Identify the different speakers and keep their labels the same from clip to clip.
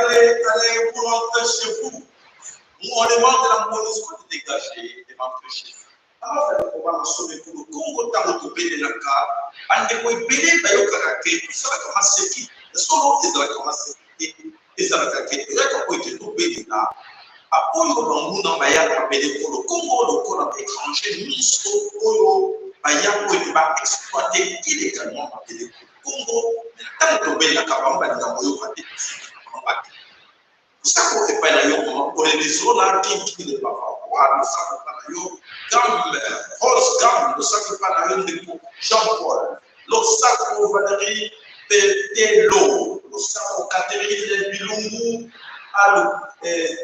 Speaker 1: Allez, pour rentrer chez vous. On demande de la MONUSCO de dégager des membres de chez vous. Alors, on va sauver pour le Congo, dans le coupé de la carte. On ne peut pas y aller, ça va commencer qui? Est-ce qu'on va commencer? Et ça va commencer. Et là, on peut tout payer là. Après, on va appeler pour le Congo, le Congo étranger, nous va exploiter illégalement le Congo. Tant que on la carte, on va dire ça qu'on fait pas d'ailleurs pour les zones qui ne va pas voir le sac pas d'ailleurs gamme rose gamme le sac pas d'ailleurs de Jean-Paul le sac pour Valérie Pételo le sac pour Catherine Bilungu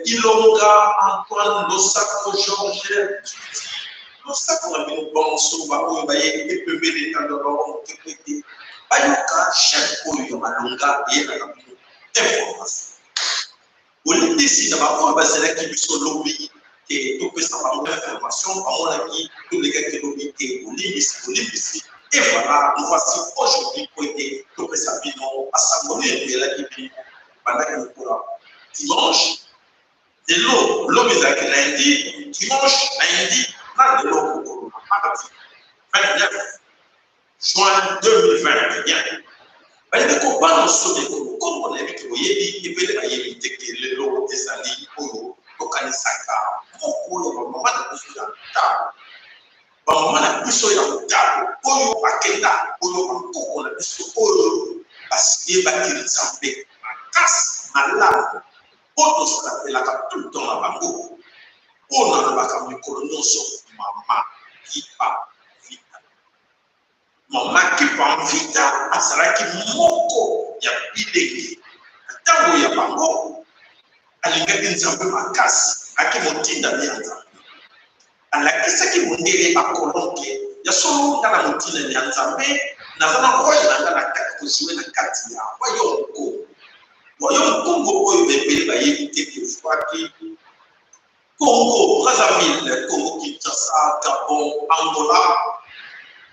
Speaker 1: Ilonga Antoine le sac pour Georges le sac pour Amino Bonso Babou Baye et Pembe les Tandorons Kepete Bayoka chef pour Yomalonga et la information. On décide d'abord de faire qui sont lobby et tout ça par l'information, à mon avis, tous les gars qui lobby et au limite. Et voilà, nous voici aujourd'hui pour aider tout ça à s'abonner de la Bible pendant que nous dimanche, de l'eau, lundi, dimanche, lundi, là de l'eau pour mardi, 29 juin 2021. Il y a des combats comme on a vu que vous avez dit que vous avez dit que les lots des alliés au Kanisaka, maman a plus de table. Maman a plus de table. Oyo Akenda, Oyo on a plus de parce qu'il va dire Zambé, ma casse, ma lame. Autre chose que la cap tout le temps à Bango. On a la cap du colonoso, maman qui part. Maman qui prend vita, à Saraki Moko, il y a bidé. Tant qu'il y a Bango, à l'ingénieur Zambé Makas, à qui montinda Nianza. À la question qui montait à Colombe, il y a solo dans la montine Nianzambé, n'a pas envoyé dans la tête pour jouer la Katia. Voyons Congo, il y a des pays qui sont Congo, Brazzaville, Congo, Kinshasa, Gabon, Angola.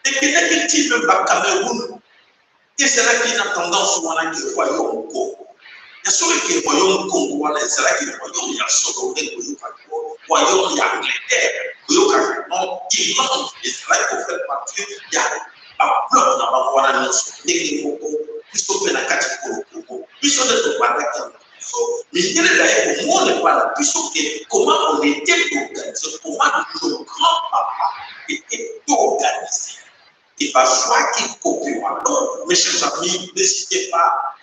Speaker 1: Et que dès qu'il veut le Cameroun, et c'est là qu'il a tendance souvent à dire royaume Congo. Il y a souvent que le royaume Congo, c'est là que le royaume il y a souvent le royaume il y a Angleterre, le royaume Irlande, et c'est là qu'il faut faire partie, il y a un bloc dans la voie de notre Congo, puisqu'on fait la catégorie Congo, puisqu'on est pas d'accord. Mais il y a d'ailleurs, moi, on ne parle pas, puisque comment on était organisé, comment nos grands-papas étaient organisés. Et par choix qui copie. Donc, mes chers amis, n'hésitez pas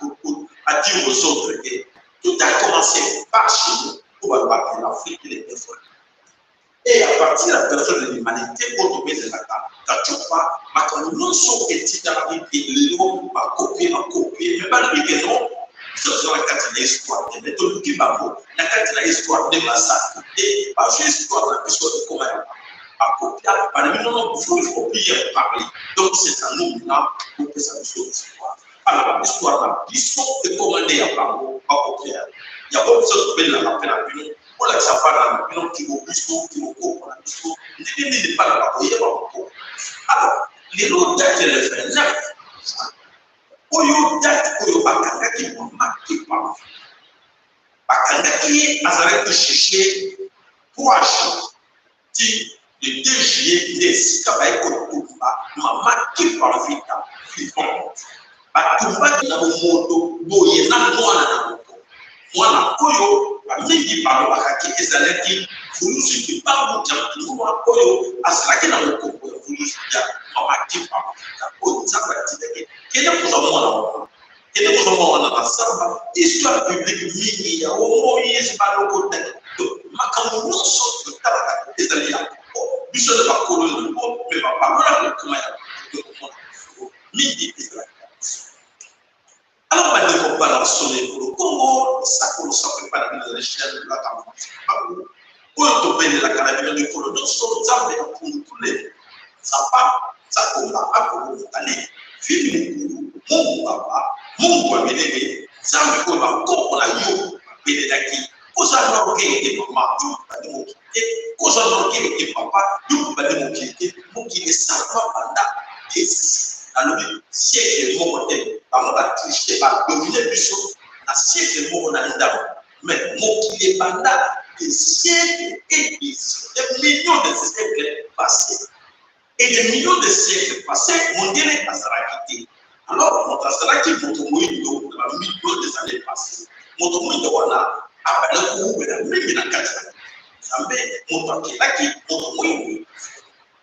Speaker 1: à dire aux autres que tout a commencé par chez nous pour abattre l'Afrique et les personnes. Et à partir de la personne de l'humanité, pour trouver de la table, quand tu vois, quand nous sommes petits dans la vie, les lois, à copier, mais pas le biguenon, c'est la carte de l'histoire, mais tout le qui va la carte de l'histoire des massacres, et par l'histoire de l'histoire de comment à copier, par le minimum, il faut copier parler. Donc, c'est à nous, là, pour que ça nous soit l'histoire. Alors, l'histoire, là, l'histoire est commandée à Bango, à copier. Il y a beaucoup de choses qui peuvent l'appeler à l'union. Pour la Safara, l'union qui vaut plus haut, qui vaut haut, n'est pas là, il y a pas beaucoup. Alors, les lots datent de l'effet, oyo date oyo bakangaki mamaki pa bakangaki azalaki chercher 3 jours ti le 2 juillet nesika bayekotumba mamaki pa vita vivant batumbaki na bomoto boye na mwana na moko mwana oyo bamingi balobakaki ezalaki bulusi ki babu jamtu wa koyo asaki na ko bulusi ya mama kipa ko nzamba tike kile kuzomo kile kuzomo na samba histoire publique mingi ya omo yesi baloko te makamu so tabaka ezalia biso de bakolo ko me ba parola ko ya mingi alors on va découvrir le Congo ça commence à préparer la recherche de la Cameroun pour obtenir la carrière du Congo donc son zambe pour tous les ça pas ça combat à pour aller vivre mon papa mon wabelebe zambe ko ba ko la yo beleki ko ça no ke e mama du ba de mo ke ko ça no ke e papa du ba de mo ki ça pas banda alors siècle mo côté ba ba tricher ba dominer biso na siècle mo na ndabo mais mo ki les banda des siècles et des millions de siècles passés et des millions de siècles passés mon Dieu a saraki. Alors, mon Tasaraki, mon Moïdo, la million des années passées, mon Moïdo, voilà, après le coup, la même quatre. Zambé, mon Takelaki, mon Moïdo.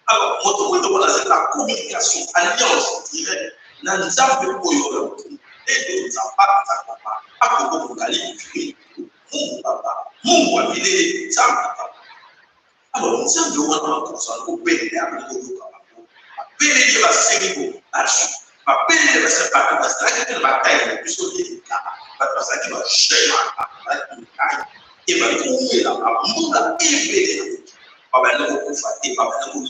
Speaker 1: Alors, mon Moïdo, voilà, c'est la communication, alliance directe, dans Zambé, Koyo, et de Zamba, Zamba, à Koko, Kali, mon papa, mon Wabile, Zamba. Alors, Zambé, on a encore ça, au pays, à Koko, à Pélédi, à Sénégo, à Chou. Ma pele va se battre parce que la bataille plus au début parce que va chercher et va trouver la monde et pas ben le coup faté pas ben le coup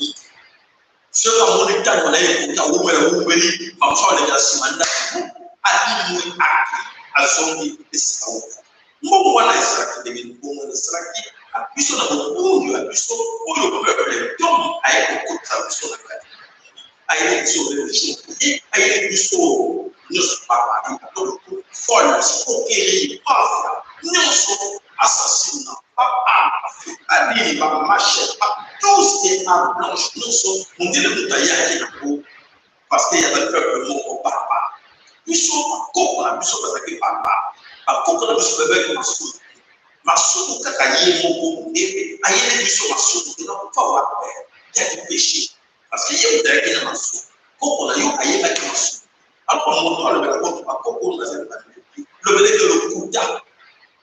Speaker 1: ce que mon état on a eu pour ouvrir ouvrir comme ça les gars se mandent à lui à zone de ça mon voilà ça qui devient bon ça qui a plus on a beaucoup a plus pour le peuple donc avec beaucoup de ça sur la aïe sur le jour et aïe du soir ne se pas donc folle coquerie pas non sont assassinat papa ali ba machette tous ces armes blanches nous sont on dit le mutaïa qui parce qu'il y a le peuple mon papa ils sont comme la mission parce que papa pas comme la mission avec masou kakaye mon et aïe du soir masou non pas voir il y a du péché parce qu'il y a des gens qui n'ont pas qu'on a eu à y aller. Alors, on va le mettre à Coco, le mettre le Kouta.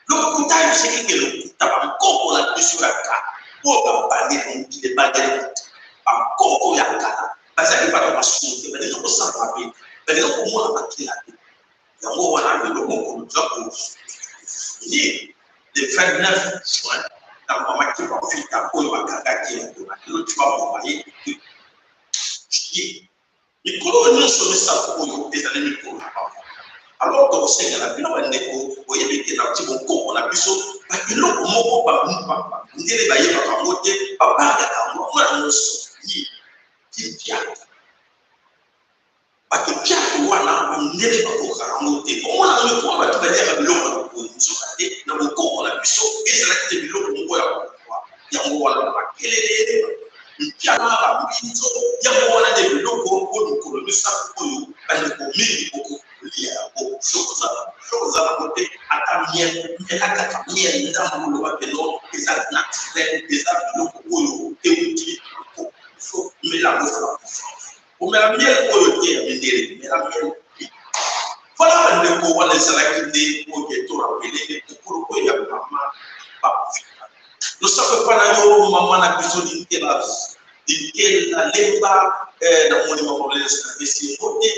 Speaker 1: Le Kouta, c'est que le Kouta, Coco l'a plus sur la carte. Pour parler de baguettes. Par Coco, il y a un cas. Parce qu'il n'y a pas de maçon, il y a des gens qui sont frappés. Il y a des gens qui ont attaqué la vie. Il y a un moment où on a le logo, il est le 29 juin. Dans le moment qui va faire un peu de bagage, tu vas envoyer. Les colonies sont mis ça pour les années micro. Alors que vous savez, la vie on est vous voyez que dans petit bon on a plus parce que l'on mot pas on dit les bailler pas monter pas on qui vient parce que bien voilà on n'est pas pour monter on a le point va te dire l'eau pour nous sauter dans le corps on a plus et c'est là que l'eau on voit il y a on voit quel est Piana, il y a des locaux pour nous coloniser pour nous, avec nos mille beaucoup liés aux choses à côté, à ta mienne, mais à ta mienne, dans le roi de l'eau, des actes naturels, des actes locaux pour nous, et nous dit, il faut me la refaire. Pour me la mienne, pour le dire, mais la mienne, voilà le coup, on les a quittés pour que tout rappelé, pour que y a pas. Nous savons pas la maman a besoin de la lemba dans mon numéro de l'espèce voté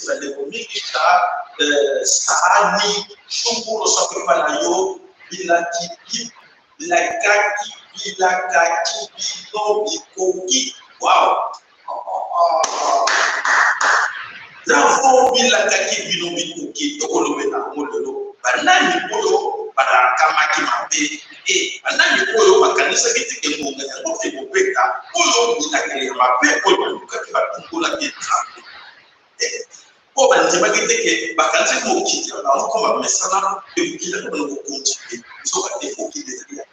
Speaker 1: la l'économie Sahani Chumbo nous savons pas la yo bilaki bino bikoki wow Zafo bilaki bino bikoki tokolobena molelo banani boyo para kama kimambe banani boyo bakanisa kitike munga ngo fe bopeka boyo bitakele mabe boyo bukaki batungola ketsa ko banjema kitike bakanisa mo kitya na ko ba mesana ebukila ko no konti so ba te ko kitike ya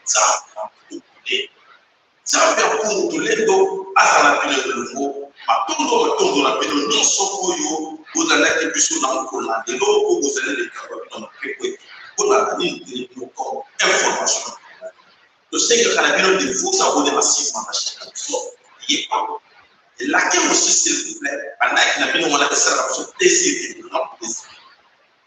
Speaker 1: Zambia pour tulendo asala pile longo matondo na pile nyonso oyo ozalaki biso na nkola de loko ozalaki le kaba na pepe kuna ni ko information le Seigneur Canabino de vous abonner massivement à chaque épisode. Et laquelle aussi, s'il vous plaît, pendant que nous avons la célébration plaisir, notre plaisir.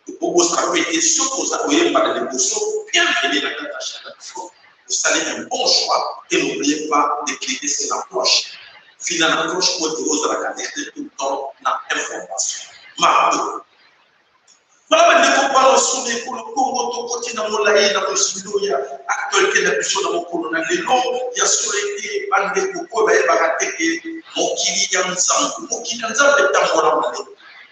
Speaker 1: Le Bobo sera pété, ce que vous avez par les émotions, bienvenue dans la chaque épisode. Vous allez un bon choix et n'oubliez pas de cliquer sur la cloche. Finalement, la cloche pour vous la connecter tout le temps dans l'information. Marteau. Voilà, mais nous parlons sur les Congo, tout côté dans mon laïe, dans le studio, il y a actualité de la dans mon colonel, il y a sur les bandes de Coco, il y a mon qui y a ensemble, mon qui ensemble est dans mon âme,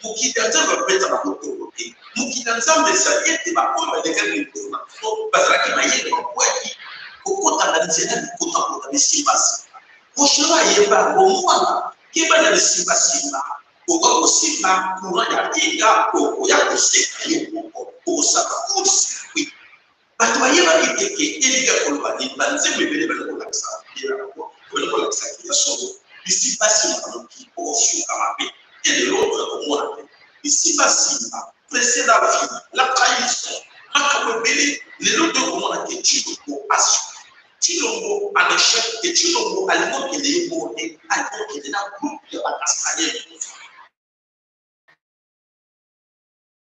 Speaker 1: mon qui ensemble est dans mon côté, mon qui ensemble est ça, il y a des bapos, il y a des gens parce que la qui m'a dit, Coco, t'as la dizaine de Coco, t'as la Simba. Au chemin, il y a pas au moins, qui va dans le Simba. Au Simba, courant, il y a des gars, il y a des séquelles, au Sakakou, oui. Mais tu vois, il y a des gars qui ont dit, mais c'est le bébé de l'Olaxa, il y a l'Olaxa qui a sauvé. Ici, pas Simba, qui au Soukamapé, et de l'autre, au moins. Ici, pas Simba, précédent la vie, la trahison, Makabébé, les autres, au moins, qui tuent pour assurer. Chilombo en échec et Chilombo à l'époque il est monté à l'époque il est dans le groupe de la Castagne.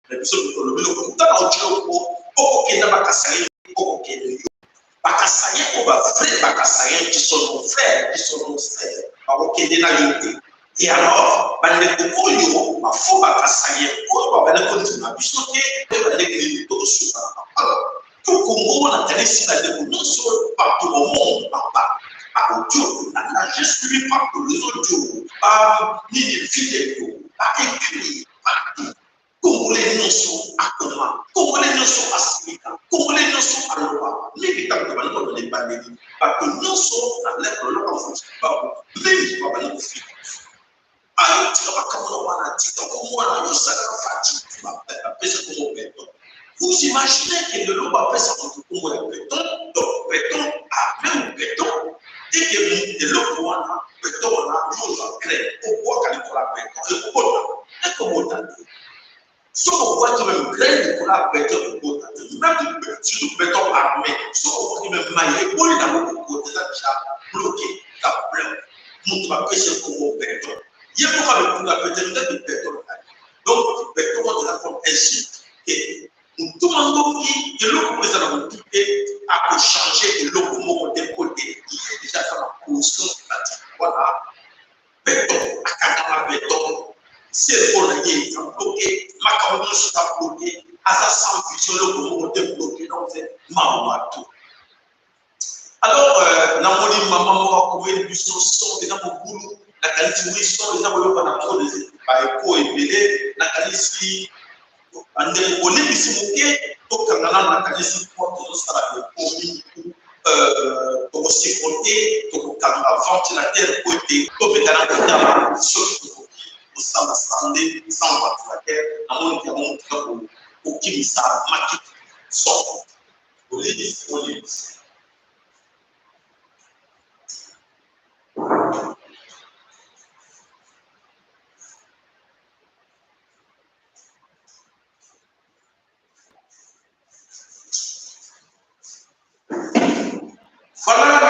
Speaker 1: Mais vous savez que le bureau dans le Chilombo au qui n'a pas Castagne au qui est pas Castagne au bas frère pas Castagne qui sont nos frères qui sont nos frères au qui est dans l'unité. Et alors ben les cocoyo ma faut pas Castagne au bas ben le continue à bisoter et ben les tout sur alors tout Congo on a tenu si la découverte partout au monde par audio la gestion partout les audios par les vidéos par écrit par Congolais non sont à comment Congolais non sont à Sika Congolais non sont à loi les états de valeur de l'épargne parce que non sont à l'aide de leur enfance même pas dans le film alors tu vas comme on a dit comme on a eu ça la fatigue tu vas appeler ça comme béton. Vous imaginez que le loup va faire ça comme un béton, donc béton a même béton, et que le loup pour un béton, on a toujours créé au bois qu'il faut la béton, et pour l'autre, et comme on a dit. Sauf au bois qui même créé pour la béton, pour l'autre, même surtout béton armé, sauf au bois qui même maillé, pour les avoir pour déjà bloqué, la bloc, nous va pêcher comme un béton. Il y a pour la béton, de béton. Donc, béton, on a comme ainsi, et tout le monde qui est le président de l'État a changé de l'eau de côté. Il est déjà dans la position statique. Voilà. Béton, à Kadama béton, c'est pour le gué, bloqué, Macaron sera bloqué, à sa sans vision, le bloqué, donc c'est Mamouatou. Alors, dans mon maman, comment les buissons sont déjà mon boulot, la qualité sont déjà mon banane, les échos et belé, la qualité. Ande on est ici moqué donc quand on a la qualité porte de ça la commune pour se compter pour quand on ventilateur côté comme dans la sur pour ça la santé sans ventilateur on est pour qui ça maquette sort on est disponible. Voilà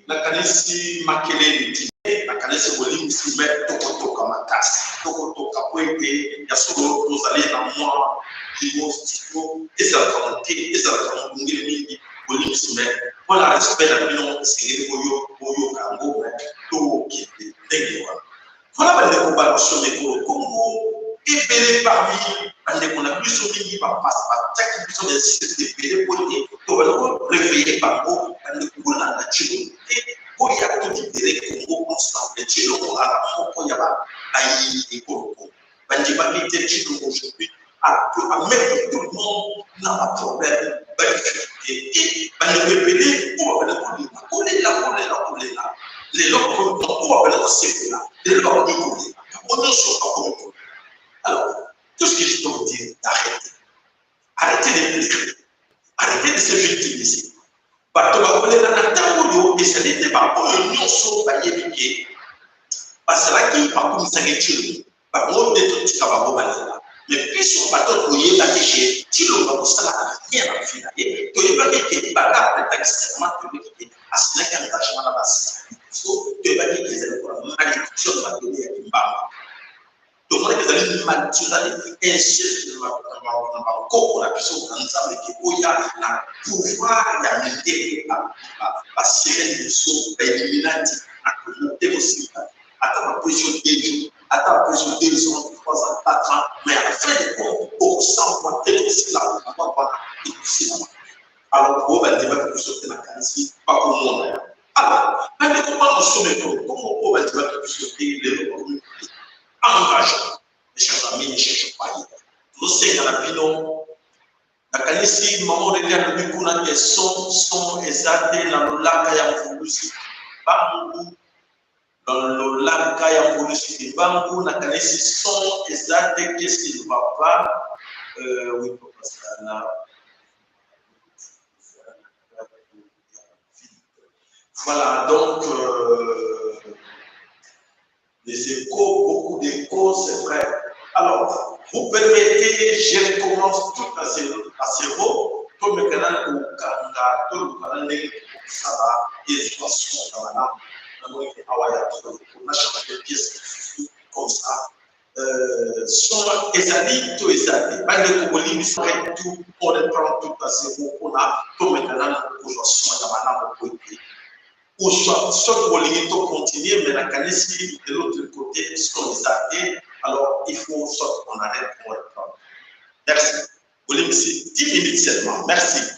Speaker 1: la kanisi makelele tine la kanisi bolimi si met tokotoka makasi tokotoka kwete ya solo tozali na mwa libo studio ezalaka moke ezalaka mongele mingi bolimi si met mpona respect na bino esengeli boyoka yango tokende ndenge wana wana bandeko babiso mikolo kongo ebele parmi bandeko na biso mingi batiaki biso desite ebele pote tobana réveiller bango bandeko na natio te oya tolibere kongo ensemble tshilongo ala moko ya bayi ekolo bandi bamite tshilongo aujourd'hui à mettre tout le monde dans un problème et bandeko ebele po babana kolela les locaux po babana kosepela les locaux on ne sait pas comment. Alors, tout ce que je peux vous dire, arrêtez de pleurer, arrêtez de se victimiser. Parce que et ce n'était pas pour le non sauf à Yébiqué. Parce que là, qui par contre, ça est tué. Par contre, des trucs qui va vous balayer là. Mais puisqu'on va te couiller la déchet, si l'on va vous la rien à finir, tu ne vas pas quitter par là, peut-être extrêmement tu veux quitter, à ce n'est qu'un attachement à la base. Tu vas quitter les malédiction de la donner à une barre. Donc, on est dans une malédiction, insulte, on a pu se ensemble, il y a un pouvoir, il y a une idée, la sirène de son, l'éliminati, à monter aussi, à ta position de à ta position de 2 ans, 3 ans, 4 ans, mais à la fin de compte, au centre, tu es aussi là, on va voir, aussi là. Alors, on va dire que vous êtes dans la qualité, pas pour moi. Alors, mais comment nous sommes, comment on va dire que vous êtes les communautés engageants, mes chers amis, ne cherchez pas. Nous sommes dans la vie, la kanisi maman de dia de kuna ke son ezate na lolaka ya mfulusi bangu dans lolaka ya mfulusi bangu na kanisi son ezate qu'est-ce qu'il va pas oui papa ça là voilà donc les échos beaucoup d'échos c'est vrai alors vous permettez je recommence tout à zéro comme le canal au Kanga tout le canal ça va éducation dans la langue on a changé de pièce comme ça sont ezali to ezali bande ko bolimi serait tout on prend tout à zéro on a tout le canal aujourd'hui dans la langue ou soit bolingi to continuer mais la kanisi de l'autre côté scolarisé alors il faut soit on arrête pour reprendre. Merci. Bolingi c'est 10 minutes seulement. Merci.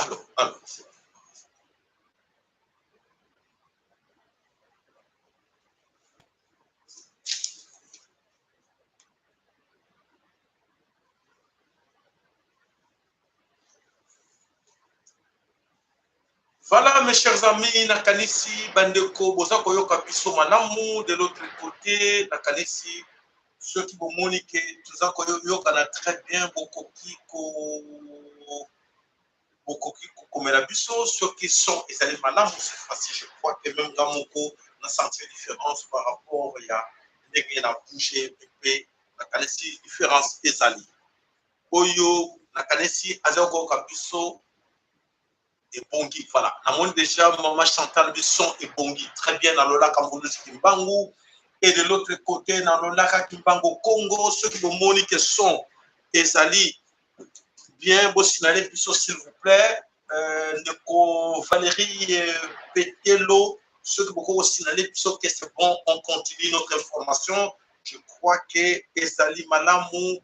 Speaker 1: Alors. Voilà, mes chers amis, Nakanisi, Bandeko, Bozako Yoka Biso Malamu, de l'autre côté, Nakanisi, ceux qui vont moniquer, tout ça, Yoka na très bien, Bokoki, comme la Biso, ceux qui sont, ils allaient Malamu, cette fois-ci, je crois que même Gamoko n'a senti une différence par rapport à Négé, na bougé, Pépé, Nakanisi, différence, Ezali. Oyo, Nakanisi, Azoko Kabiso, et Bongi, voilà. Namon déjà, Maman Chantal Bisson et Bongi, très bien dans le lac Amboulou Kimbangu. Et de l'autre côté, dans le lac Kimbangu Congo, ceux qui vont moniquer sont Ezali, bien, Bossinale Bisson, s'il vous plaît. Valérie Pétello, ceux qui vont Bossinale Bisson, que c'est bon, on continue notre information. Je crois que Ezali Malamou,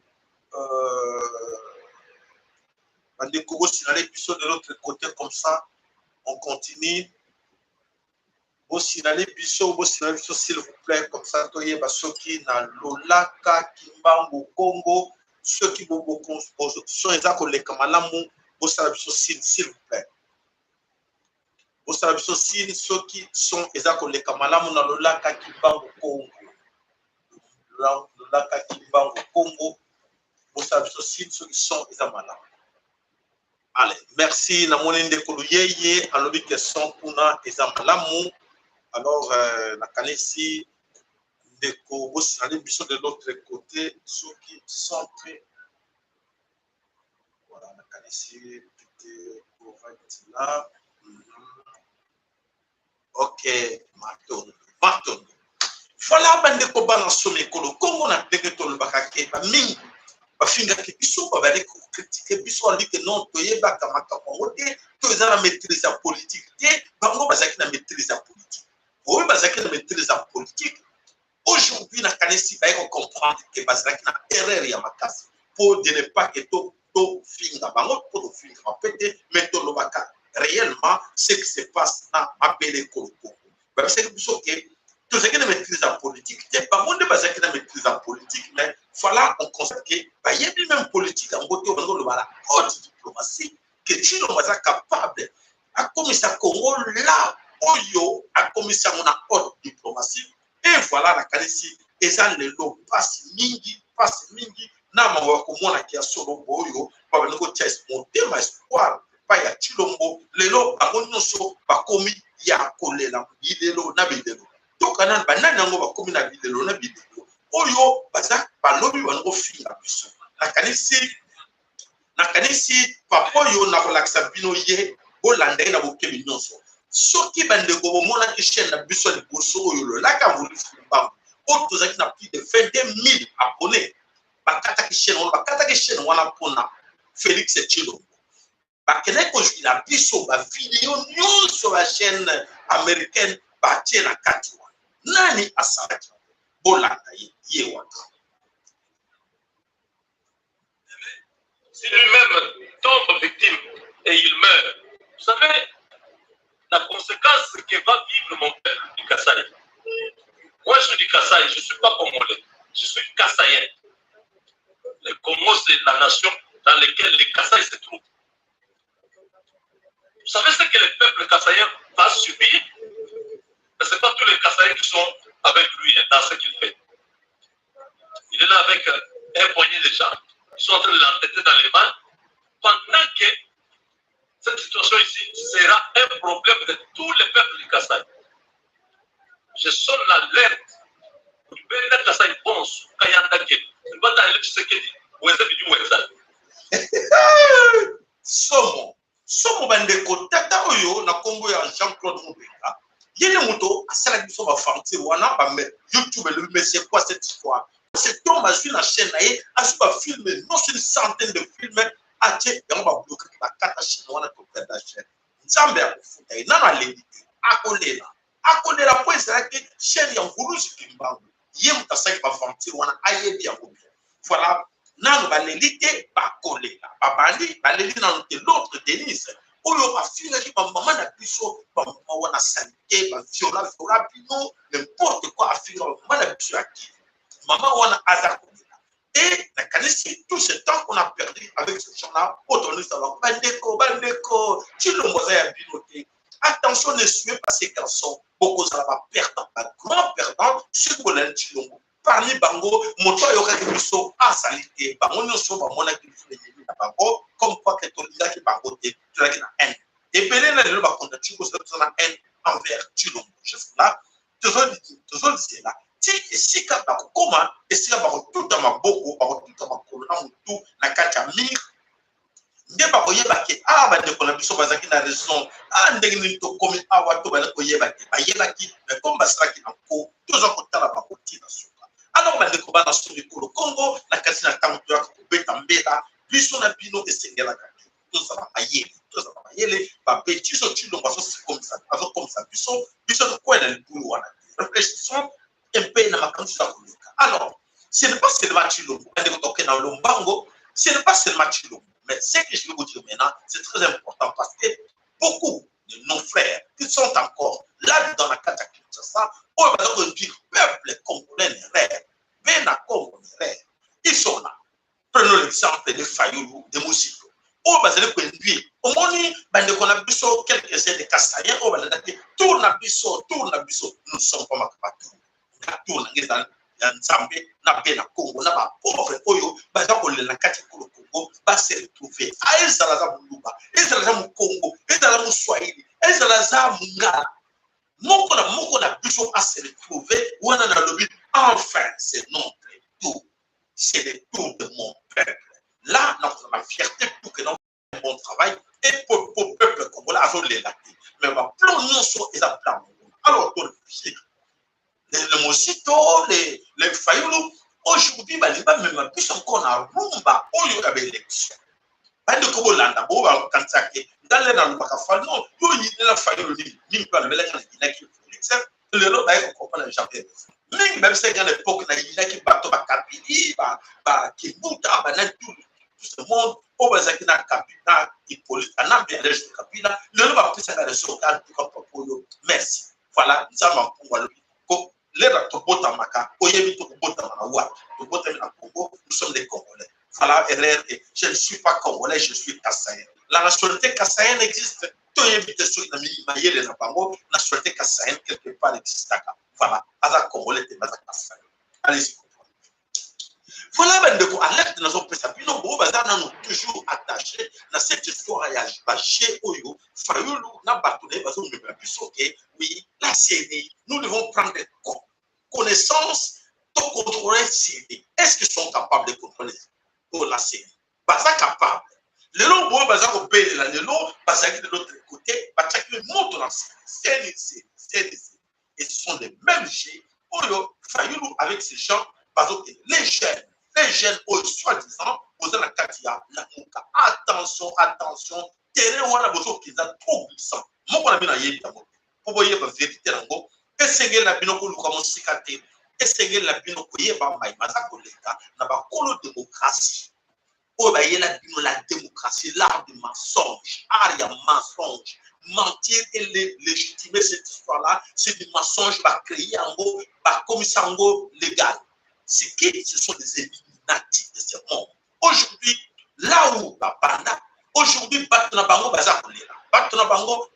Speaker 1: de l'autre côté, comme ça, on continue. S'il vous plaît, comme ça, ceux qui na Lolaka, Kimbangu, Congo, ceux qui sont les Kamalamu, s'il vous plaît. Ceux qui sont les Kamalamu, na Lolaka, Kimbangu, Congo. Lolaka, Kimbangu, Congo, ceux qui sont les Kamalamu. Allez, merci. Namonende Kolouyeye, alobi question kuna ezamalamu. Alors, la Kanesi de Kobo, c'est de l'autre côté, ceux qui sont prêts. Voilà, la Kanesi là. Ok, Marton. Voilà, bande de Koba dans son école. Comment on a dégué ton bakake, ming. Bafinga ke biso ba bale ko critiquer biso ali que non toyeba kamaka kongote to za na maîtrise politique te bango bazaki na maîtrise politique oui bazaki na maîtrise politique aujourd'hui na kanesi ba ko comprendre que bazaki na erreur ya makasi pour de ne pas que to finga bango pour to finga peut-être mais to lobaka réellement ce qui se passe na mabele ko ba c'est biso que tout ce qui est maîtrise politique, c'est pas mon débat qui est maîtrise politique, mais voilà, on constate que bah, il y a même politique en côté de la haute diplomatie que tu n'es capable à commissaire Congo là oyo à commissaire mon haute diplomatie et voilà la qualité et ça le lot passe mingi na mawa ko mona ki solo boyo ba ngo test mon tema espoir pas ya chilombo le lot ba nyoso ba komi ya kolela idelo na bidelo. tokana banani yango bakomi na bidelo oyo baza balobi bango finga biso nakanisi papa oyo nakolakisa bino ye bolanda ye na bokebi nyonso soki bandeko bomonaki chaîne na biso ya liboso oyo lolaka voli filmbango oyo tozalaki na plus de 22 000 abonnés bakataki chaîne wana mpona Félix Tshilombo bakendaki kozwila biso bavideo nyonso ya chaîne américaine batie na kati wana nani asalaki bolanda ye wana.
Speaker 2: Si lui-même tombe victime et il meurt, vous savez, la conséquence que va vivre mon père du Kasaï. Moi, je suis du Kasaï, je ne suis pas congolais, je suis Kasaïen. Le Congo, c'est la nation dans laquelle les Kasaïs se trouvent. Vous savez ce que le peuple kassaïen va subir? Ce n'est pas tous les Kassaïens qui sont avec lui dans ce qu'il fait. Il est là avec un poignet de gens. Ils sont en train de l'entêter dans les mains, pendant que cette situation ici sera un problème de tous les peuples du Kasaï. Je sonne l'alerte.
Speaker 1: somo bandeko tata oyo na kombo ya Jean-Claude Moubenga yene moto asala biso ba fanti wana ba YouTube le mais c'est quoi cette histoire? C'est Tom a sur la chaîne naie a su ba filmer non c'est une centaine de films a tie yango ba bloquer ba kata chaîne wana to perdre chaîne nzambe ya kufuta ina na lebi akolela po ezala ke chaîne ya nguluzi kimbangu ye mutasaki ba fanti wana ayebi ya ko voilà nanu balelite bakolela babandi baleli nanu te l'autre Denise oyo bafinaki bamama na biso bamama wana sanité baviola bino n'importe quoi afinga bamama na biso ya kivi mama wana aza kolela et nakanisi tout ce temps qu'on a perdu avec ce gens-là autour ça va bandeko Tshilombo za ya bino te attention ne suivez pas ces garçons beaucoup ça va perdre pas grand perdant ce qu'on a Tshilombo parmi bango moto ayokaki biso asalite bango nyonso bamonaki biso na bango comme quoi que tolingaki bango te tolaki na haine ebele na lelo bakonda tshikoso na haine envers Tshilombo juste là tozolizela ti esika bakokoma esika bakotuta maboko bakotuta makolo na motu na kati ya mire nde bakoyebaki bandeko na biso bazalaki na raison ndenge nini tokomi awa to bazali koyebaki bayebaki mais comme basalaki na nko toza kotala bakotina suka alors bandeko bana soli kolo Congo na kati na ntango toyaka kobeta mbela biso na bino esengelaka tozala mayele babeti so Tshilombo azokomisa biso tokwela libulu wana réfléchissons un peu na makambo ya koleka. Alors ce n'est pas seulement Tshilombo bandeko toke na lombango ce n'est pas seulement Tshilombo mais ce que je vais vous dire maintenant c'est très important parce que beaucoup de nos frères qui sont encore là dans la carte à Kinshasa on va leur dire peuple congolais rêve Bena Congo rêve ils sont là. Prenons l'exemple de Fayulu de Moussiko on va se conduire au moni bandeko na biso quelques-uns de Kasaïens on va dire tourne na biso nous sommes pas partout tourne ngeza ya nzambe na Bena Congo na ba pauvre oyo baza kolela kati ko Congo ba se retrouver ezala za muluba ezala za Congo ezala mu Swahili ezala za munga moko na biso a se retrouver wana na lobi enfin c'est notre tour c'est le tour de mon peuple là nous avons la fierté pour que nous un bon travail et pour le peuple congolais avant les latés mais on va plomber sur les plans alors pour les Mosito les Fayulu aujourd'hui les pas même plus encore na rumba oyo ya élection bande ko bolanda bo ba kansake ndalle na lubaka fa non yo yi la Fayulu ni pas le beleka na ki except le lo ba ko comprendre jamais mais même c'est à l'époque na yi ki bato ba kapili ba kibuta ba na tout ce monde au bazaki na kapita Hippolyte na bien les kapila le lo ba pesa na soka comme merci voilà nous avons ko lera tobota maka oyebi to bota na wa to bota na Congo nous sommes des Congolais voilà erreur je ne suis pas Congolais je suis Kassaïen la nationalité kassaïenne existe to yebi te so na mi mayele na bango nationalité kassaïenne quelque part existe voilà aza Congolais te baza Kassaïen allez-y voilà bandeko alerte na zo pesa bino bo bazana nous toujours attachés na cette histoire ya baché oyo Fayoulou n'a pas tourné parce que nous ne plus sauter. Oui, la CNI, nous devons prendre connaissance pour contrôler la CNI. Est-ce qu'ils sont capables de contrôler pour la CNI? Pas capable. Le long, bon, bazar au pays là, le long, bazar de l'autre côté, bazar qui monte dans la CNI. Et ce sont les mêmes jets. Fayoulou avec ces gens, parce que les jeunes, soi-disant, vous avez la Katia, la Mouka. Attention, terrain wana bozo kiza trop glissant. Mon ami na yebi tango. Pour voyer la vérité nango. Essayez la bino ko luka mo sikate. Essayez la bino ko yeba mai maza koleka na ba kolo démocratie. O ba yela bino la démocratie, l'art du mensonge, aria mensonge. Mentir et légitimer cette histoire-là, c'est du mensonge va créer en gros, va commissaire en gros légal. Ce sont des Illuminati de ce monde. Aujourd'hui, là où la banda, aujourd'hui, Batonabango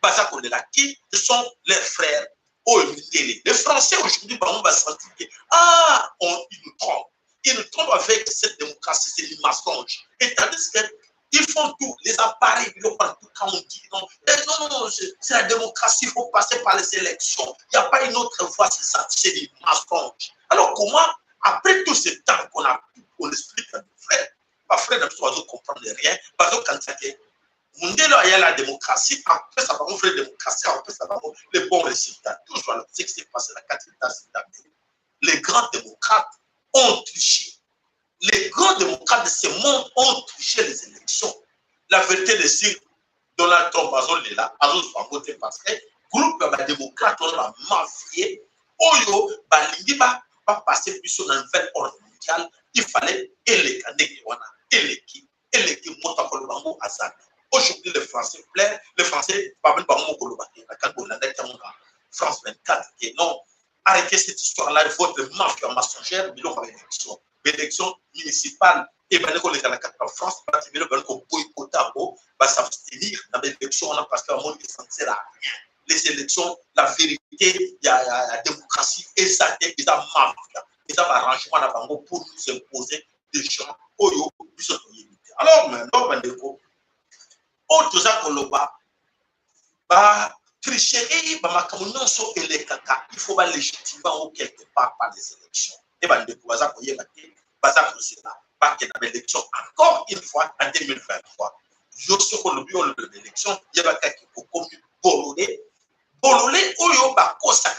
Speaker 1: Bazakolela, qui sont les frères les Français aujourd'hui, Bango va sentir que, ils nous trompent. Ils nous trompent avec cette démocratie, c'est du mensonge. Et tandis qu'ils font tout, les appareils, ils font partout quand on dit non, c'est la démocratie, il faut passer par les élections. Il n'y a pas une autre voie, c'est ça, c'est du mensonge. Alors comment, après tout ce temps qu'on explique à nos frères, pas frère ne comprendre rien, parce que quand c'est Mundelo a la démocratie, après ça va faire la démocratie, après ça va faire les bons résultats. Toujours ce qui s'est passé la 4e. Les grands démocrates ont triché. Les grands démocrates de ce monde ont triché les élections. La vérité de dire, Donald Trump est là, a voté parce que le groupe de démocrates ont la mafia, Oyo, Balingi va passer plus sur la nouvelle ordre mondiale, il fallait élire Eleki, Mota Kolobango Azad. Aujourd'hui, les Français plaident, les Français, France 24, et non, arrêtez cette histoire-là, votre mafia mensongère, mais l'on va l'élection municipale, et bien, les gens en France, ils vont boycotter, va s'abstenir dans l'élection, parce que le monde ne s'en sert à rien. Les élections, la vérité, il y a la démocratie, et ça, il y a mafia, et ça va arrangement pour nous imposer des gens, alors, maintenant, Otoza Koloba, tricherie, il faut légitimer quelque part par les élections. Et bien, de Kouaza Koye, pas qu'il y ait l'élection encore une fois en 2023. Je suis au lobby de l'élection, il y a quelqu'un qui est Bololé, Oyo, Bakosa,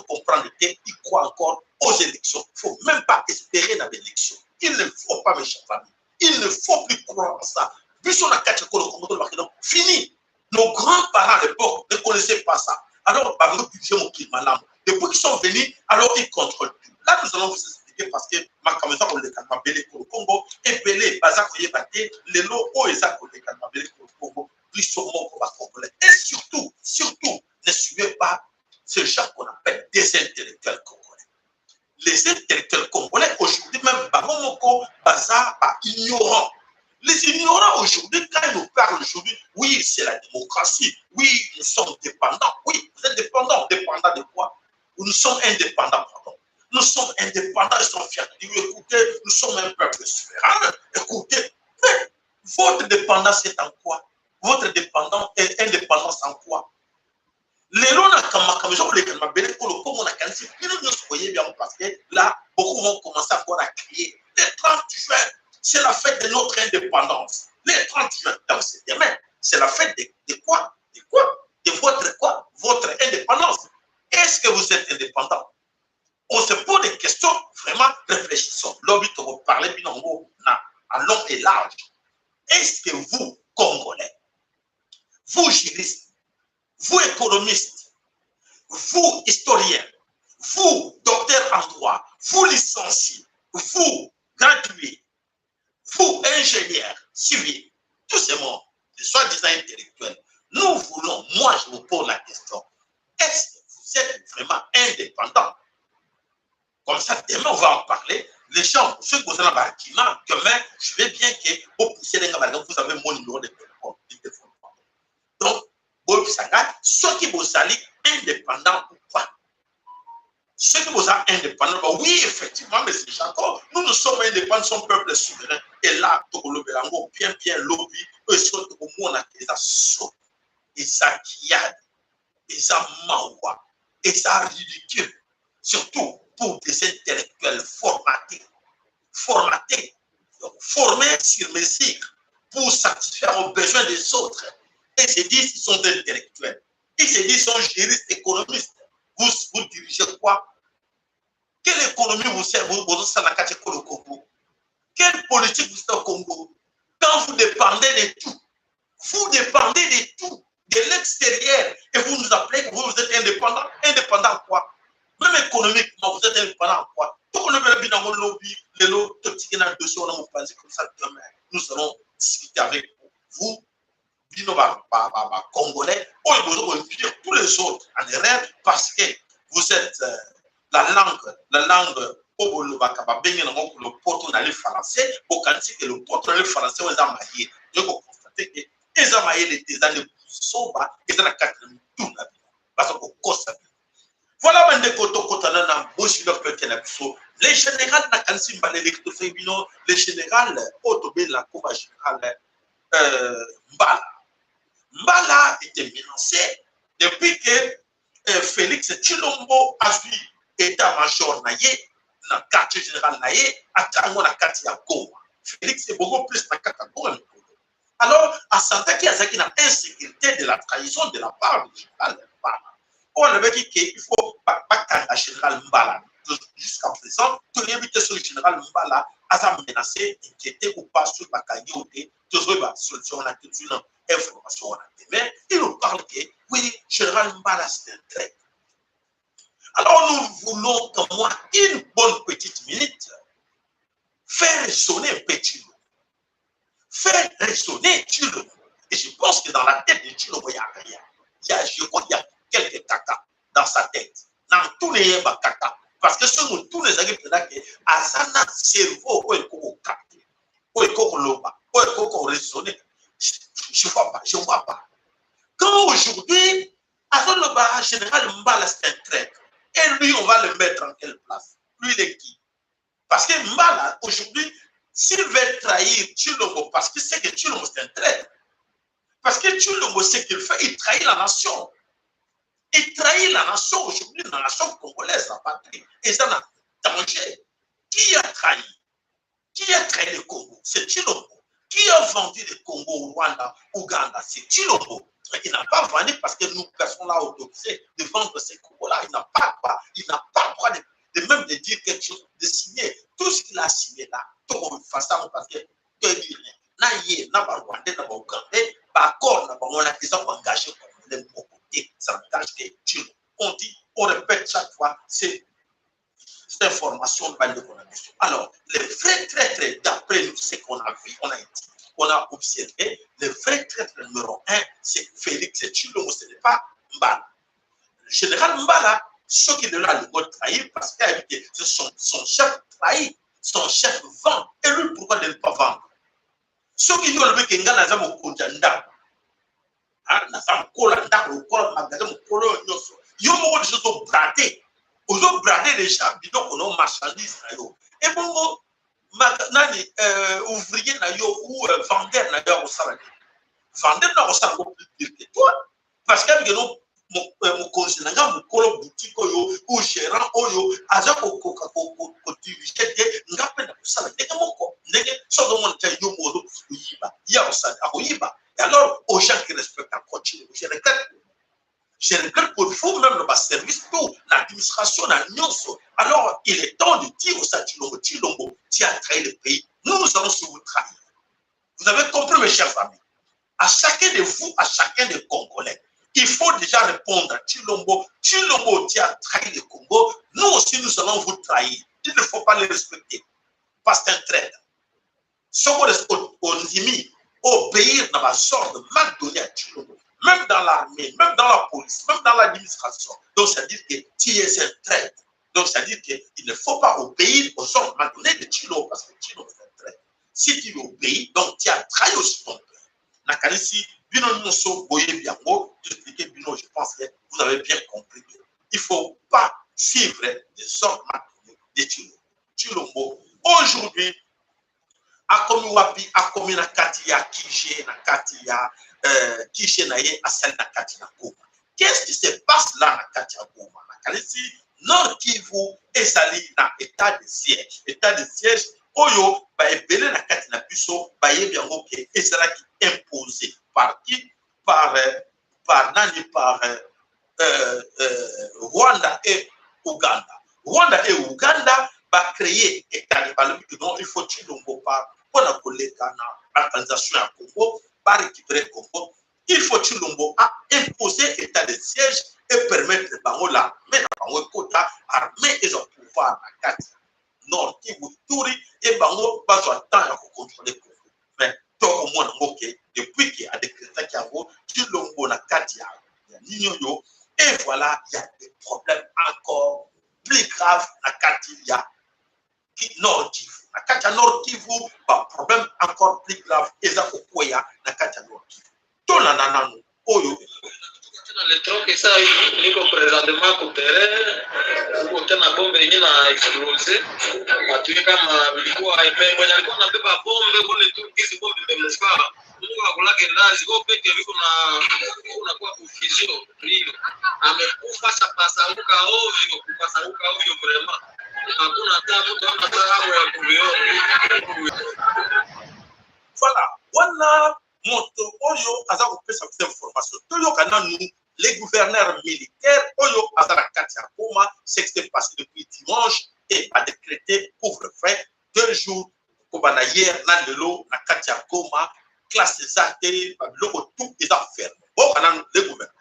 Speaker 1: comprendre qu'il croit encore aux élections. Il ne faut même pas espérer dans l'élection. Il ne faut pas, mes chers amis. Il ne faut plus croire en ça. Fini. Nos grands-parents à l'époque ne connaissaient pas ça. Alors, depuis qu'ils sont venus, alors ils contrôlent tout. Là, nous allons vous expliquer parce que ma caméra, on les calme belé pour le Congo, et belé, bazakoye bate, les lots, oeza, on les calme belé pour le Congo, plus sûrement qu'on va congolais. Et surtout, ne suivez pas ce genre qu'on appelle des intellectuels congolais. Les intellectuels congolais, aujourd'hui, même, Bamomoko, Baza, ignorants. Les ignorants aujourd'hui, quand ils nous parlent aujourd'hui, oui, c'est la démocratie, oui, nous sommes dépendants. Oui, vous êtes dépendants. Dépendants de quoi? Nous sommes indépendants, pardon. Nous sommes indépendants, ils sont fiers. Écoutez, nous sommes un peuple souverain. Écoutez, mais votre dépendance est en quoi? Votre indépendance en quoi? Les lois parce que là, beaucoup vont commencer à crier. Les 30 juin, c'est la fête de notre indépendance. Les 30 juin, donc c'est demain. C'est la fête de quoi? De quoi? De votre quoi? Votre indépendance. Est-ce que vous êtes indépendant? On se pose des questions, vraiment, réfléchissons. L'objet de vous parler à long et large. Est-ce que vous, Congolais, vous, juristes, vous, économistes, vous, historiens, vous, docteurs en droit, vous, licenciés, vous, gradués, vous, ingénieurs, civils, tous ces mots, les soi-disant intellectuels, nous voulons, moi je vous pose la question, est-ce que vous êtes vraiment indépendants? Comme ça, demain on va en parler. Les gens, ceux qui ont un bâtiment, demain, je vais bien que vous puissiez les gars, vous avez mon numéro de téléphone. Donc, ceux qui vous allez indépendants ou pas. Ceux qui vous sont indépendants, oui, effectivement, mais c'est Jacob. Nous sommes indépendants, nous sommes peuple souverain. Et là, bien, bien, lobby, eux sont au monde, ils ont ils ont kiad, ils ont mawa, ils ont ridicule, surtout pour des intellectuels formatés, formés sur mesure pour satisfaire aux besoins des autres. Ils se disent qu'ils sont intellectuels. Ils se disent qu'ils sont juristes, économistes. Vous dirigez quoi? Quelle économie vous servez au Congo? Quelle politique vous servez au Congo? Quand vous dépendez de tout, de l'extérieur, et vous nous appelez que vous êtes indépendant. Indépendant quoi? Même économiquement, vous êtes indépendant quoi? Tout le monde est lobby, les lots, tout ce qui est dans le dossier, on a pensé comme ça demain. Nous allons discuter avec vous. Congolais, tous les autres en erreur parce que vous êtes la langue le porte dans le français, au cantique le porte dans le français, on les a maillés. Je peux constater que les a maillés les années soba, ils ont la quatrième tout la vie. Parce qu'on constaté. Voilà, les générales n'a qu'un symbole électro-féminin, les générales, autobé la cour générale, Mbala était menacé depuis que Félix Tshilombo a vu état-major naïe, dans le quartier général naïe, à Tango, dans le quartier à Goma. Félix est beaucoup plus dans le quartier à Goma. Alors, à Santa qui a une insécurité de la trahison de la part du général Mbala. On avait dit qu'il faut pas qu'un général Mbala. Jusqu'à présent, tout l'invité sur le général Mbala a menacé, inquiété ou pas sur la cagnotte, toujours la solution à toute information. Mais il nous parle que, oui, général Mbala, c'est un trait. Alors, nous voulons, comme moi, une bonne petite minute, faire résonner un petit mot. Faire résonner Tshilombo. Et je pense que dans la tête de Tshilombo, il n'y a rien. Je crois qu'il y a quelques caca dans sa tête. Dans tous les caca. Parce que ce sont tous les agriculteurs là qui Azana cerveau ou éco capté, ou éco loba, ou éco raisonné. Je ne vois pas. Quand aujourd'hui, Azana général Mbala c'est un traître. Et lui, on va le mettre en quelle place? Lui, il est qui? Parce que Mbala, aujourd'hui, s'il veut trahir Tshilombo, parce qu'il sait que Tshilombo c'est un traître. Parce que Tshilombo, ce qu'il fait, il trahit la nation. Il trahit la nation aujourd'hui, la nation congolaise, la patrie. Et ça, a danger. Qui a trahi? Qui a trahi le Congo? C'est Tshilombo. Qui a vendu le Congo au Rwanda, Ouganda? C'est Tshilombo. Il n'a pas vendu parce que nous, personne là autorisé de vendre ces Congos-là. Il n'a pas le droit de même de dire quelque chose, de signer. Tout ce qu'il a signé là, tout le monde fait ça parce que tu dis rien. N'a pas Rwandais, n'a pas Ougandais, pas accord, n'a pas on a des gens engagés comme les mots. Ça engage que Dieu. On dit, on répète chaque fois, c'est cette information de l'économie. Alors, le vrai traître, d'après nous, ce qu'on a vu, on a observé, le vrai traître numéro 1, c'est Félix Tshilombo, ce n'est pas Mbala. Le général Mbala, ceux qui le ont trahi parce que c'est son chef trahi, son chef vend. Et lui, pourquoi ne pas vendre? Ceux qui ont le Kenga n'a jamais au Kondjanda. Ils bradé les gens bidon qu'on a marchandises. Et bon, ouvrier ou vendeur au salarié. Vendeur au salarié plus que toi. Parce que mon conseiller, mon colo boutique ou gérant, agent au dirigé, n'a pas de salarié. Et alors, aux gens qui respectent la continuité, je regrette pour vous-même le service, tout, l'administration, la nyonso. Alors, il est temps de dire au Tshilombo, tu as trahi le pays. Nous allons sur vous trahir. Vous avez compris, mes chers amis. À chacun de vous, à chacun des Congolais, il faut déjà répondre à Tshilombo. Tshilombo, tu as trahi le Congo. Nous aussi, nous allons vous trahir. Il ne faut pas le respecter. Parce que c'est un traître. Ce qu'on dit, obéir dans la sorte de mal donné à Tshilombo. Même dans l'armée, même dans la police, même dans l'administration. Donc, ça veut dire que tu es un traître. Donc, ça veut dire qu'il ne faut pas obéir aux ordres mal donnés de Tshilombo, parce que Tshilombo est un traître. Si tu obéis, donc tu as trahi aussi ton père. Nakanisi, Bino Nyoso, Boye Biango, Bino, je pense que vous avez bien compris. Il ne faut pas suivre des ordres mal donnés de Tshilombo. Tshilombo, aujourd'hui, akomi wapi akomi na kati ya kije na kati ya kije na ye asali na kati na Goma. Qu'est-ce qui se passe là na kati ya Goma? Na kalisi Nord Kivu ezali na état de siège. État de siège oyo ba ebele na kati na biso ba yebi yango ke ezalaki imposé par qui? Par Rwanda et Ouganda. Rwanda et Ouganda va créer état de balobi non il faut Chilombo par pour la kolekana la transaction à Congo par récupérer Congo. Il faut Chilombo a imposer état de siège et permettre bangola mais na quota armée et au pouvoir na kati Nord Kivu Turi et bango bazwa temps ya contrôler Congo. Mais tout au moins ngoke depuis qu'il a décrété qu'il y a Chilombo na kati ya Nyoyo. Et voilà, il y a des problèmes encore plus graves à Katilia, Nord Kivu. À Katia Nord Kivu, un problème encore plus grave, et ça, au Koya, à Katia Nord Kivu. Tout le monde, Oyo.
Speaker 2: Dans le tronc, et ça, il faut présentement pour terrain, pour la bombe, il a explosé. À tuer comme il faut, mais on n'a pas bombe, on est tout qui se bombe, mais n'est-ce pas? Mungu akulake ndazi opeke viko na kwa kufizio hilo amekufa sapasauka ovyo kupasauka ovyo vraiment hakuna hata mtu anataka hapo ya kuviona.
Speaker 1: Voilà, wana moto oyo aza kopesa cette information toyo kana nous les gouverneurs militaires oyo azara katia Goma ce qui s'est passé depuis dimanche et a décrété couvre-feu 2 jours kobana hier na lelo na katia Goma classe des artères, tout est fermé. Bon, les gouvernements.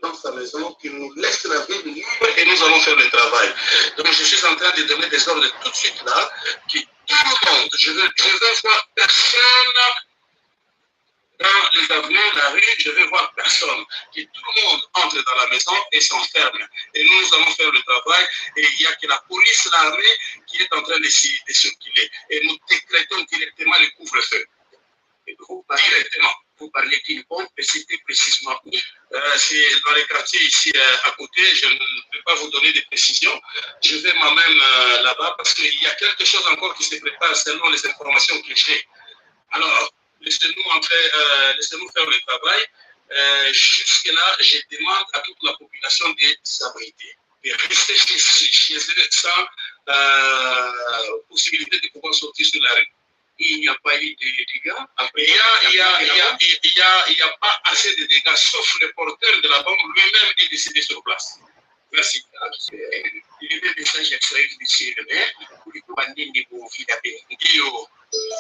Speaker 2: Dans sa maison, qui nous laisse la vie libre et nous allons faire le travail. Donc, je suis en train de donner des ordres tout de suite là, qui tout le monde, je veux voir personne dans les avenues, la rue, je veux voir personne. Que tout le monde entre dans la maison et s'enferme. Et nous allons faire le travail. Et il n'y a que la police, l'armée qui est en train de circuler. Et nous décrétons directement le couvre-feu. Directement. Vous parliez qu'il pompe, et c'était précisément où. C'est dans les quartiers ici à côté. Je ne peux pas vous donner des précisions. Je vais moi-même là-bas parce qu'il y a quelque chose encore qui se prépare selon les informations que j'ai. Alors, laissez-nous faire le travail. Jusque-là, je demande à toute la population de s'abriter, de rester chez eux sans possibilité de pouvoir sortir sur la rue. Il n'y a pas eu de dégâts. Il n'y a pas assez de dégâts, sauf le porteur de la bombe lui-même est décédé sur place. Merci. Il y avait des messages extraits d'ici le maire pour les compagnies pour vivre ndio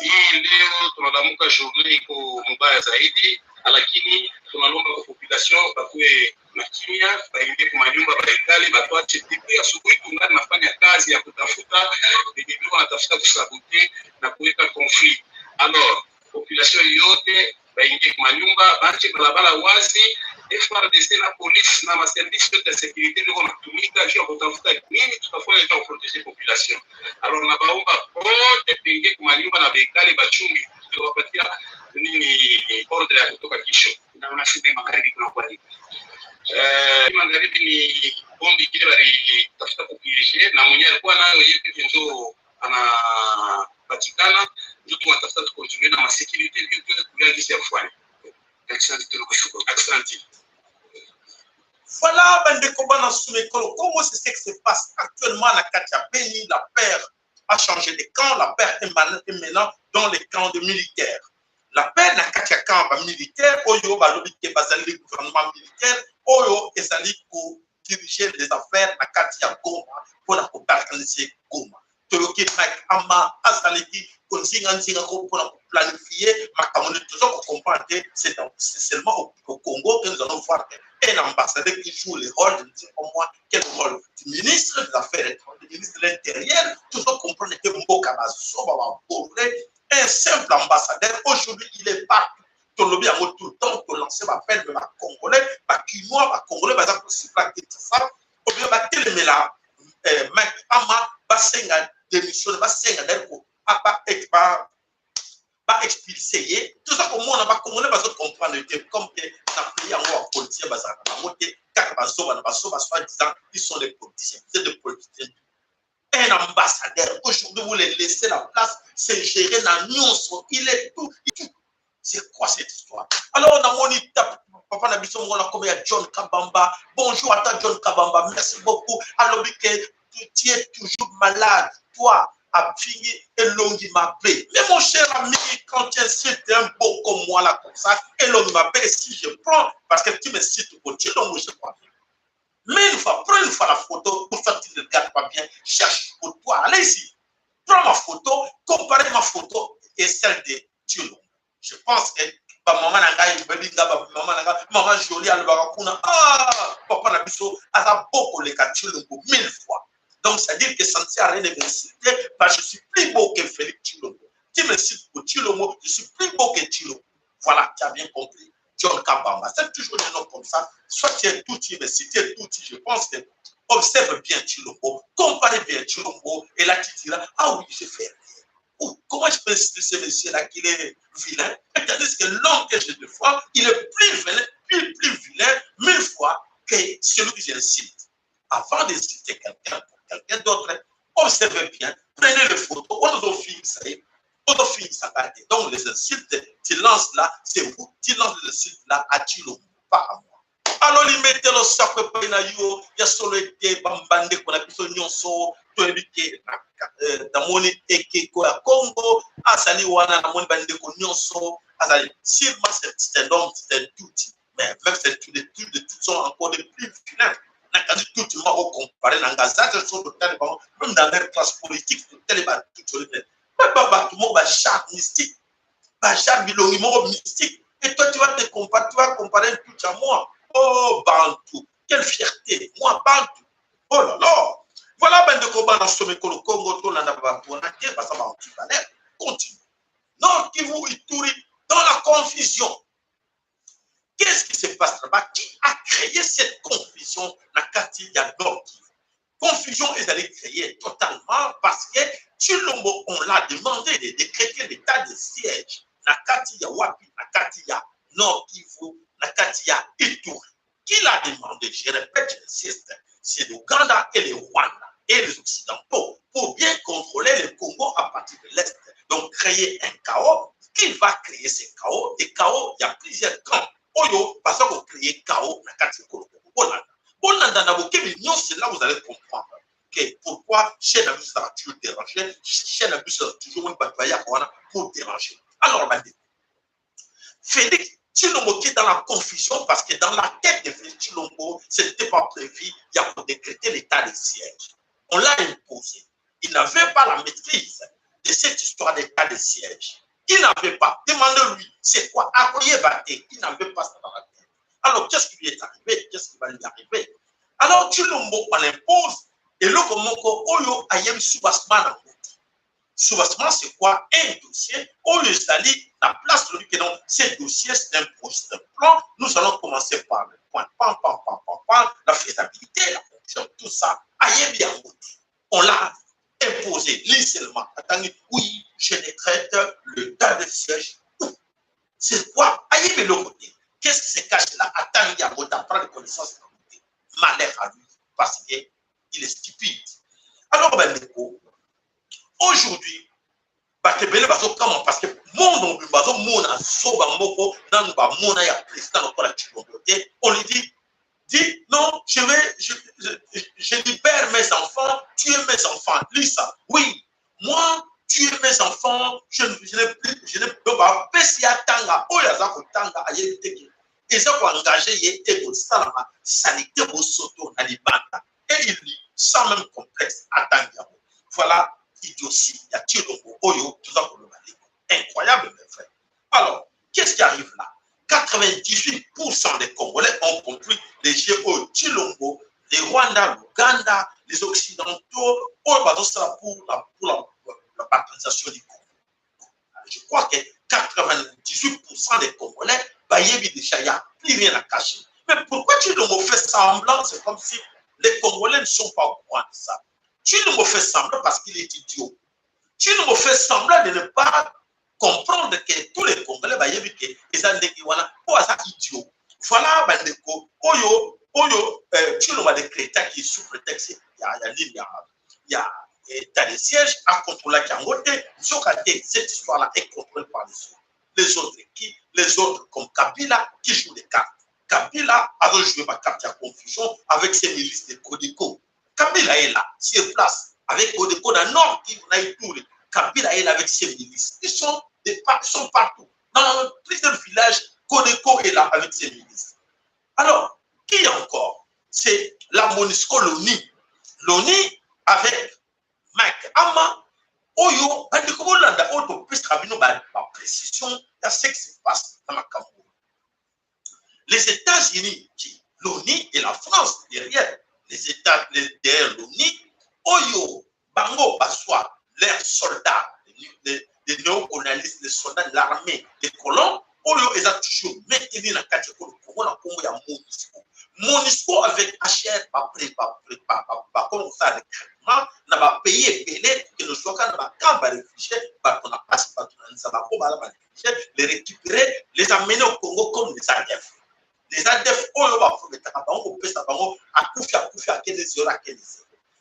Speaker 2: hii leo tunalamuka journée iko mbaya zaidi, lakini tunalomba kwa population bakwe na kimya, baingie kwa manyumba baikali, batuache tipi asubuhi tungali nafanya kazi ya kutafuta ndio wanatafuta kusabote na kuweka conflit. Alors population yote baingie kwa manyumba, baache barabara wazi. FARDC na police na maservice de sécurité ndio wanatumika juu ya kutafuta nini tutafanya ili protéger population. Alors na baomba wote pinge kwa manyumba na bekali bachungi tuwapatia nini ordre ya kutoka kisho. Na unasema magharibi kuna kwa nini? Magharibi ni bombi kile bali tafuta kupirishe na mwenye alikuwa nayo yeye ndio anapatikana ndio tunatafuta tukontinue na masécurité ndio tuyagisha kufanya.
Speaker 1: Voilà, comment c'est ce qui se passe actuellement à Katia Beni. La paix a changé de camp, la paix est maintenant dans les camps de militaires. La paix n'a Katia camp militaire, Oyo Balobi Bazali, gouvernement militaire, Oyo Ezali pour diriger les affaires à Katia Goma pour la organiser Goma. Toyoki Mike Ama Azaliki, Konzinga pour planifier, ma communauté, toujours pour comprendre que c'est seulement au Congo que nous allons voir un ambassadeur qui joue le rôle, je ne sais pas moi, quel rôle du ministre des Affaires étrangères, du ministre de l'Intérieur, toujours comprendre que Mboka va un simple ambassadeur, aujourd'hui il est partout. Tout le temps, pour lancer ma peine de ma Congolais, ma Kinois, ma Congolais, ma ça, ou bien ma Téléméla, Mike Ama, Basenga, démission, Basenga, pas expulsé, tout ça comme on n'a pas compris, parce qu'on comprend comme que dans le pays en politicien, ils sont des politiciens, c'est des politiciens. un ambassadeur. Aujourd'hui, vous les laissez la place, c'est gérer la nuance. Il est tout. C'est quoi cette histoire? Alors, on a mon étape. Papa Nabiso, on a comme John Kabamba. Bonjour à toi, John Kabamba. Merci beaucoup. Alors, tu es toujours malade. Toi, à fini et Longi m'appelle. Mais mon cher ami, quand tu incites un beau comme moi là, comme ça, et Longi m'appelle, si je prends, parce que tu me cites pour tu l'as, je crois bien. Mais une fois, prends une fois la photo, pour faire que tu ne regardes pas bien, cherche pour toi. Allez ici. Prends ma photo, comparez ma photo et celle de Tulon. Je pense que maman jolie à papa Nabiso, a beaucoup les cas Tulon 1000 fois. Donc, ça veut dire que ça ne sert à rien de me citer, parce que je suis plus beau que Félix Tshilombo. Tu me cites pour Tshilombo, je suis plus beau que Tshilombo. Voilà, tu as bien compris. John Kabamba, c'est toujours des noms comme ça. Soit tu es tout, tu me cites, tu es tout, je pense que observe bien Tshilombo, compare bien Tshilombo, et là tu diras, ah oui, je fais rien. Oh, comment je peux citer ce monsieur-là qui est vilain? Tandis que l'homme que je défends, il est plus vilain, plus vilain, 1000 fois que celui que je cite. Avant de citer quelqu'un, d'autres, observez bien, prenez les photos, on a filles, ça y est, on a filles, ça va être. Donc, les insultes, tu lances là, c'est vous, tu lances les insultes là à Tshilombo, pas à moi. Alors, ils mettaient le sac de Painayo, il y a solo été, Bambande, qu'on a pu se nyonso, tout éduqué, dans mon équipe, à Congo, à Saliwana, dans mon bande de nyonso, à Sali. Si moi, c'est un homme, c'est un tout, mais même c'est tous les trucs de tout sont encore des plus vilains. Tout le monde comparé dans même dans leur classe politique, tout le monde va chaque mystique, va chaque mystique. Et toi, tu vas comparer tout à moi. Oh, Bantou, quelle fierté. Moi, Bantou. Oh là là. Voilà, ben de combat dans ce Congo, tout le monde continue. Non, qui vous Ituri, dans la confusion. Qu'est-ce qui se passe là-bas? Qui a créé cette confusion dans Kati Nord Kivu? Confusion est allée créer totalement parce que Tshilombo, on l'a demandé de décréter l'état de siège dans Kati Wapi, dans Kati Nord Kivu, dans Kati Ituri. Qui l'a demandé? Je répète, j'insiste, c'est l'Ouganda et le Rwanda et les Occidentaux pour bien contrôler le Congo à partir de l'Est. Donc, créer un chaos. Qui va créer ce chaos? Des chaos, il y a plusieurs camps. Oyo, parce qu'on crée chaos dans le Congo. Bolanda n'a aucun million, c'est là où vous allez comprendre que pourquoi chez la musique a toujours dérangé, chez la musique a toujours un bataille pour déranger. Alors, Félix Tshilombo qui est dans la confusion parce que dans la tête de Félix Tshilombo, ce n'était pas prévu, il y a pour décréter l'état de siège. On l'a imposé. Il n'avait pas la maîtrise de cette histoire d'état de siège. Il n'avait pas. Demandez-lui, c'est quoi? Il n'avait pas ça dans la tête. Alors, qu'est-ce qui lui est arrivé? Qu'est-ce qui va lui arriver? Alors, Tshilombo, on l'impose. Et là, comment Oyo Ayem Soubasman. Soubasman, c'est quoi? Un dossier. Oyo Sali, la place de lui que non, ce dossier, c'est un projet, c'est un plan. Nous allons commencer par le point. La faisabilité, la fonction, tout ça. Ayem Yamouti. On l'a imposé, lisément. Attendez, oui, je décrète le tas de siège. C'est quoi? Aïe, mais le côté. Qu'est-ce qui se cache là? Attends, il y a un prendre connaissance de la côté. Malheur à lui, parce qu'il est stupide. Alors, ben, aujourd'hui, parce que mon on lui dit non, je libère mes enfants, tuer mes enfants. Lisa, oui, moi, tuer mes enfants, je ne peux pas. Pessi à Tanga, Oyaza Tanga, Ayeteki. Et ça, pour engager, il était pour ça, sanité, pour soto, Nalibanda. Et il dit, sans même complexe, à Tanga. Voilà, idiotie, il y a Tshilombo, Oyo, tout ça pour le Mali. Incroyable, mes frères. Alors, qu'est-ce qui arrive là? 98% des Congolais ont compris les jeux au Tshilombo, les Rwandais, l'Ouganda, les Occidentaux, pour la baptisation du Congo. Je crois que 98% des Congolais, déjà, il n'y a plus rien à cacher. Mais pourquoi Tshilombo fait semblant? C'est comme si les Congolais ne sont pas au courant de ça. Tshilombo fait semblant parce qu'il est idiot. Tshilombo fait semblant de ne pas comprendre que tous les Congolais, ils ont dit idiot. Voilà, Oyo, Tshilombo a des chrétiens qui sous prétexte, il y a état de siège à contrôler Kangote. Cette histoire-là est contrôlée par les autres. Les autres qui, les autres comme Kabila qui jouent les cartes. Kabila a joué ma carte à confusion avec ses milices de Codeco. Kabila est là, sur place, avec Codeco dans le nord qui a eu tout. Kabila est là avec ses milices. Ils sont partout. Dans plusieurs villages, Codeco est là avec ses milices. Alors, qui encore? C'est la Monisco Loni. Loni avec Mike Ama. Oyo, précision de ce qui se passe dans la Cameroun. Les États-Unis, l'ONU et la France derrière les États derrière l'ONU, Oyo, Bango, Baswa, leurs soldats, les néocolonialistes, les soldats de l'armée, les colons, Oyo, ils ont toujours maintenu la catégorie de Congo, la Congo, il y a Monisco. Monisco avec HR, comme ça, le traitement, n'a pas payé, que le soit quand on a réfugié, on a passé, les récupérer, les amener au Congo comme des ADF. Les ADF,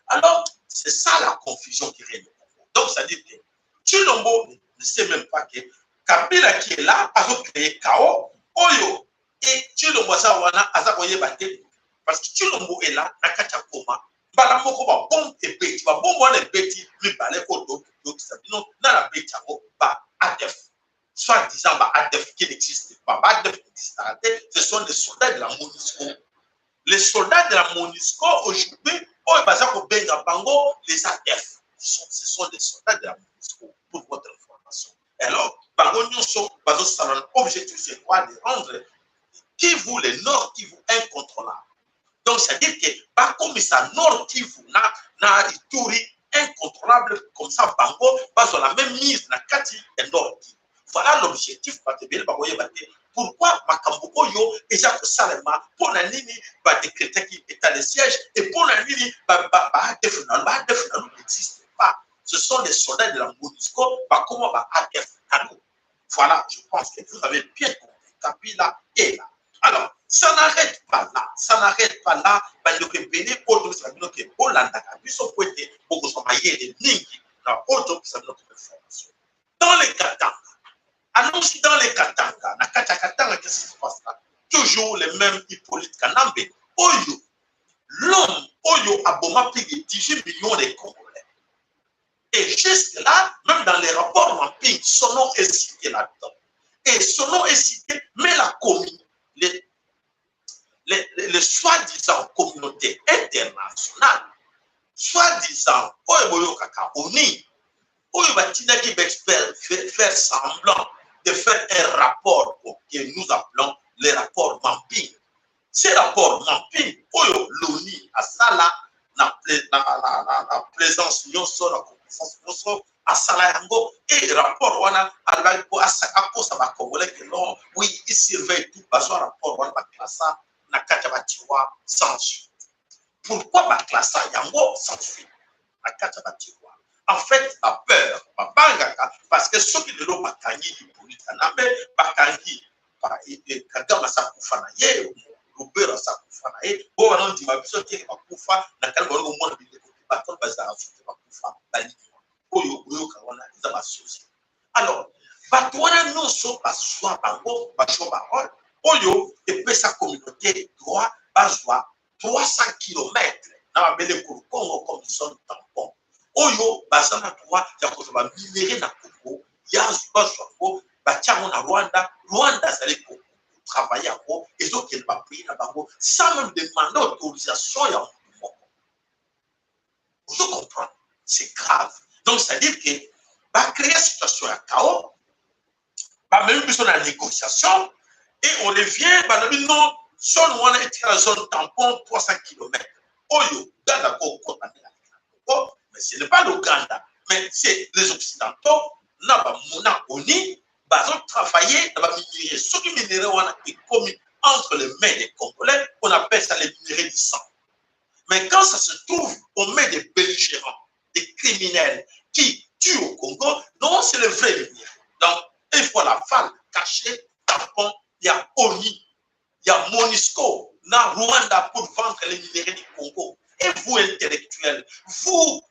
Speaker 1: alors, c'est ça la confusion qui règne. Donc, ça dit que Tshilombo ne sait même pas que Kabila qui est là a créé chaos, Oyo, et Tshilombo parce que Tshilombo est là, Nakacha Koma, Balamoko va bombe et bêtis, va bombe les bêtis, mais balai auto, donc ça dit non, dans la bêtis, bah, ADF. Soit disant ADF qui n'existe pas, ADF n'existe pas, ce sont des soldats de la MONUSCO. Les soldats de la MONUSCO aujourd'hui, les ADF, ce sont des soldats de la MONUSCO, pour votre information. Alors, l'objectif c'est quoi? De rendre Kivu, les Nord Kivu, incontrôlables. Donc, c'est-à-dire que, pas comme ça, Nord Kivu, na Ituri, incontrôlable, comme ça, Bango, pas la même mise, na Kati et Nord Kivu. Voilà l'objectif. Pourquoi Makamboko yo et Jacques Salema pour la nini va décréter qu'il est à le siège et pour la nini n'existe pas. Ce sont des soldats de la MONUSCO, comment va ADF. Voilà, je pense que vous avez bien compris. Kabila est là. Alors, ça n'arrête pas là. Ça n'arrête pas là. Dans les Katanga, allons-y dans les Katanga. Na Katanga, qu'est-ce qui se passe là? Toujours les mêmes Hippolyte Kanambe. Oyo, l'homme, Oyo a bon payé 18 millions de Congolais. Et jusque-là, même dans les rapports mapping, son nom est cité là-dedans. Et son nom est cité, mais la commune, les soi-disant communautés internationales, soi-disant, Oyo Kaka, Oni, Oyo Batina qui va faire semblant de faire un rapport que nous appelons les rapports mapping. Ces rapports mapping, Oyo Loni, à ça là, la présence, nous sommes la connaissance, à Salayango, et rapport, on a à cause de la Congolais que non, oui, il surveille tout, parce que rapport, on a classé, na Kachabatiwa sans suite. Pourquoi ma classe Yango sans suite? Na Kachabatiwa. En fait, la peur, parce que ceux qui ne l'ont pas gagné, ils pourrissent. Bakangi, Kagama Sakufana, Robert Sakufana, Boanon dit ma biso qui est Bakufa, na Kalbon au monde de Baton Bazar, Bakufa, Bali, Oyo, Kawana, ils ont associé. Alors, Batouana non sont pas soit Bango, Bachobarol, Oyo, et puis sa communauté droit, Bazoa, 300 km dans la Belle Congo comme ils sont tampons. Oyo, Bazana 3, il y a minéré dans le Congo, il y a un Bazoa, Batiamo na Rwanda, Rwanda, ça allait travailler à quoi, et donc il va payer la Bango, sans même demander autorisation, il y a un moment. Vous comprenez? C'est grave. Donc, ça veut dire que, va créer une situation à chaos, va même besoin de la négociation, et on revient, bah, non, zone où on est dans la zone tampon, 300 km. Oyo, Uganda, mais ce n'est pas l'Ouganda, mais c'est les Occidentaux, ils ont travaillé, ils ont minéré. Ce qui minéré, on a commis entre les mains des Congolais, on appelle ça les minérés du sang. Mais quand ça se trouve aux mains des belligérants, des criminels qui tuent au Congo, non, c'est le vrai minéré. Donc, il faut la falle cachée, tampon, il y a ONI, il y a MONUSCO, dans Rwanda pour vendre les minéraux du Congo. Et vous, intellectuels, vous,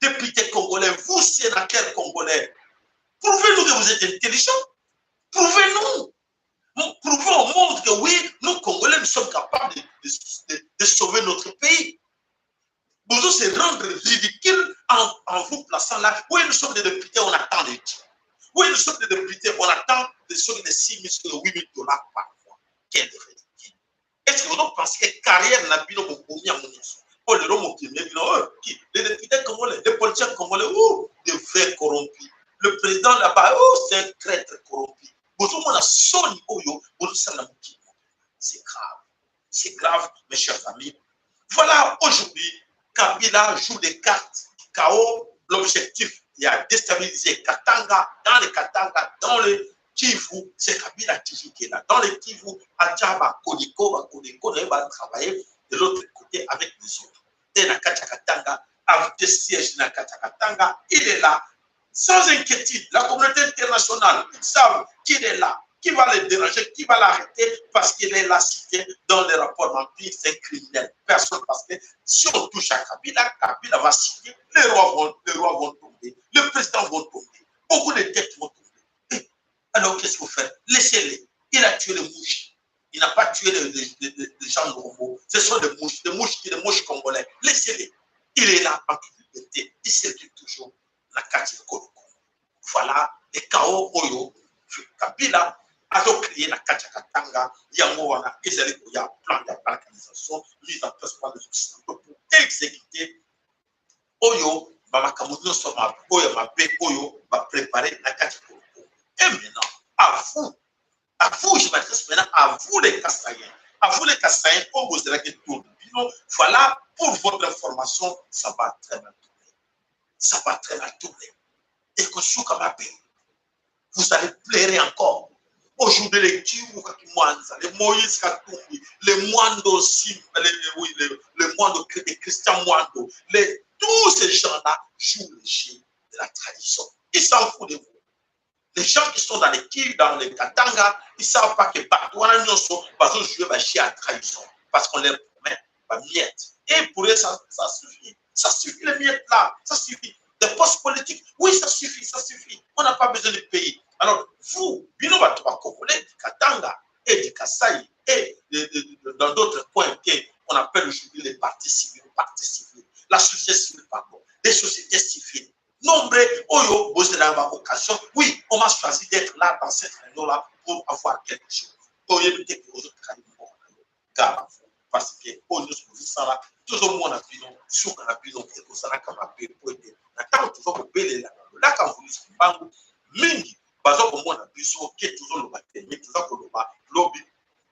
Speaker 1: députés congolais, vous, sénateurs congolais, prouvez-nous que vous êtes intelligents. Prouvez-nous. Prouvez au monde que oui, nous, Congolais, nous sommes capables de sauver notre pays. Vous devez se rendre ridicule en vous plaçant là. Oui, nous sommes des députés, on attend les Dieu. Oui, nous sommes des députés, on attend des sommes de 6 000 ou 8 000 $ par mois. Quel ridicule. Est-ce que vous pensez que carrière n'a pas beaucoup à mon oh, les Roms qui les députés congolais, les politiciens congolais, oh, des vrais corrompus. Le président là-bas, oh, c'est un traître corrompu. C'est grave. C'est grave, mes chers amis. Voilà, aujourd'hui, Kabila joue des cartes KO. L'objectif, il a déstabilisé Katanga, dans le Kivu, c'est Kabila toujours qui est là. Dans le Kivu, Adjaba, Kodiko va travailler de l'autre côté avec les autres. Et na Katanga, avec des sièges na Katanga, il est là, sans inquiétude. La communauté internationale, ils savent qu'il est là. Qui va le déranger, qui va l'arrêter parce qu'il est là cité dans les rapports d'empire, c'est criminel. Personne, parce que si on touche à Kabila, Kabila va citer, les rois vont tomber, le président va tomber, beaucoup de têtes vont tomber. Alors qu'est-ce qu'il faut faire? Laissez-les. Il a tué les mouches. Il n'a pas tué les gens normaux. Ce sont des mouches congolais. Laissez-les. Il est là en toute liberté. Il circule toujours la carte Koloko. Voilà les chaos Oyo. Kabila a créé la Katanga, Yangoana, il y a plan de balkanisation mis en place par les Occidentaux pour exécuter Oyo, Bamakamoudou Soma, Oyo, Oyo, va préparer la Katanga. Et maintenant, à vous, je m'adresse maintenant à vous les Kassaïens. À vous les Kassaïens, on vous dira que tout. Voilà, pour votre information, ça va très mal tourner. Ça va très mal tourner. Et que Soukamabe, vous allez pleurer encore. Aujourd'hui, les Kiwoukakimanza, les Moïse Katumbi, les Mwando Sim, les Mwando, les Christian Mwando, tous ces gens-là jouent le jeu de la tradition. Ils s'en foutent de vous. Les gens qui sont dans les Kiv, dans les Katanga, ils ne savent pas que partout, on a joué à la tradition. Parce qu'on leur promet la miette. Et pour eux, ça suffit. Ça suffit, les miettes là, ça suffit. Des postes politiques, oui, ça suffit, ça suffit. On n'a pas besoin de pays. Alors, vous, Binoba Congolais, du Katanga et du Kasaï, et dans d'autres coins qu'on appelle aujourd'hui les partis civils, la société civile, pardon, les sociétés civiles. Nombreux, Oyo, Bozelava, occasion, oui, on m'a choisi d'être là dans cette réunion-là pour avoir quelque chose. Oyo, peut-être que vous autres, parce que, Oyo, nous là, tout le monde a vu, sur la bino, et que ça n'a qu'à m'appeler pour aider. Quand tu vas me là, quand vous dites, mingi, bazo komona biso ke toujours le baptême mais toujours ko loba lobby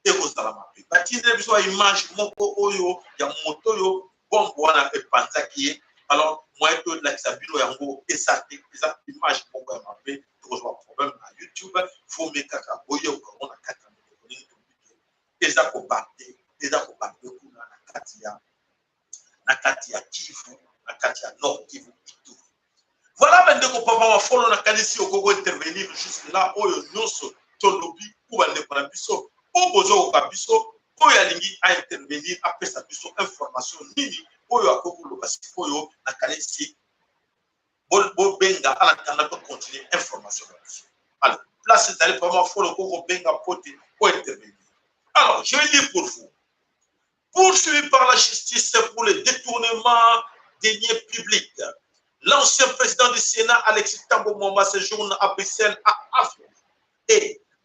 Speaker 1: et ko sala mapi batine biso image moko oyo ya moto yo bombo wana e panzaki alors moi to la sabino yango et ça image moko ya mapi to zo problème na YouTube faut me kaka oyo ko on a kata ni to et ça ko battre kuna na katia Kivu na katia Nord Kivu. Voilà maintenant qu'on peut avoir follow na kanisi okoko intervenir jusque là oyo nyonso tolobi ou ba ndeko biso o bozo ka biso oyo alingi a intervenir après sa biso information nini oyo akoko lo kasi oyo na kanisi bo benga ala tanda ko continuer information. Alors place d'aller vraiment follow okoko benga pote pour intervenir. Alors je vais dire pour vous, poursuivi par la justice pour le détournement des deniers publics. L'ancien président du Sénat, Alexis Tambo Mwamba, séjourne à Bruxelles,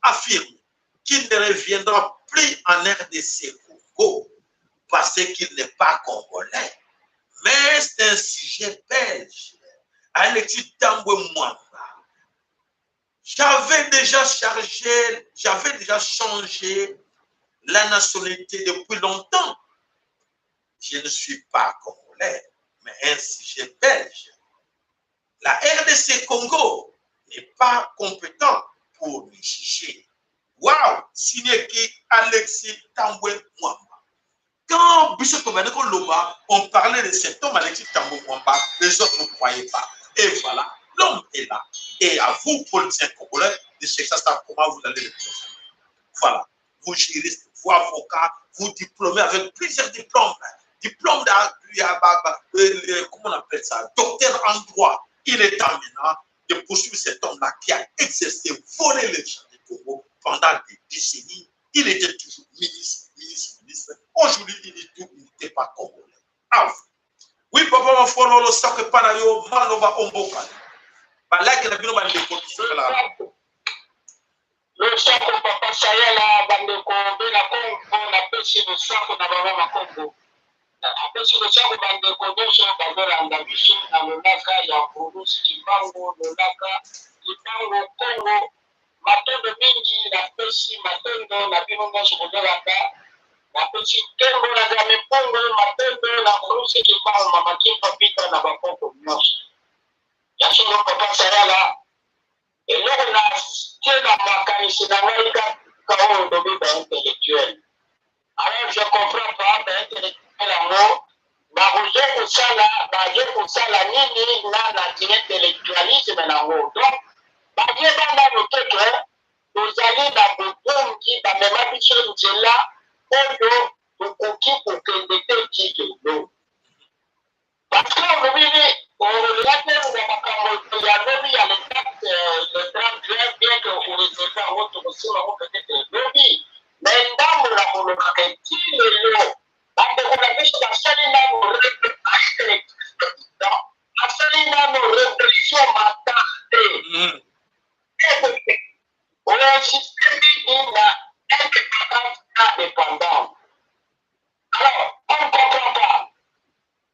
Speaker 1: affirme qu'il ne reviendra plus en RDC Congo parce qu'il n'est pas congolais, mais c'est un sujet belge. Alexis Tambo Mwamba, j'avais déjà changé la nationalité depuis longtemps. Je ne suis pas congolais, mais un sujet belge. La RDC Congo n'est pas compétent pour le juger. Waouh! Signé qui Alexis Tambwe Mwamba. Quand Bishop Kobaneko Loma, on parlait de cet homme Alexis Tambwe Mwamba, les autres ne croyaient pas. Et voilà, l'homme est là. Et à vous, politiciens congolais, de chercher ça, comment vous allez le faire. Voilà, vous juristes, vous avocats, vous diplômés avec plusieurs diplômes, diplôme comment on appelle ça, docteur en droit. Il est temps maintenant de poursuivre cet homme-là qui a exercé, volé les gens du Congo pendant des décennies. Il était toujours ministre. Aujourd'hui, il dit tout, il n'était pas congolais. Ah, oui, papa, ma foi, le sac panayo, manoba omboka. Bah là, qu'il a bien mal de là.
Speaker 3: Le sac papa Sayala, Bandeko, Benakongo, la pêche le sac d'Abama Congo. Après, si le sac Bandeko, Dosso, Babel, Andabiso, Amonaka, Yakourou, Sikimango, Nolaka, Kimango, Congo, Matondo Mingi, la pêche, Matondo, la Binomo, Sokodolaka. La petite tembo na game pongo matendo na kurusi kibao mamakimpa pita na bakoko mmoja. Yasoro papa Sayala. Eloko na tena makanisi na waika kao ndobi ba intellectuel. Alors je comprends pas ba intellectuel amour. Baje kusala nini na intellectualisme na ngo. Donc baje banda noteto tozali na bobongi ba mema biso nzela. Oyo okoki kokende te kikelo parce que aujourd'hui on makambo ya lobi ya le 30 juin bien que on les a autres aussi on peut-être lobi mais ndambo la kolokaka lelo bande konabisha basali nano asali nano révolution matarte on a un système indépendant. Alors, on ne comprend pas.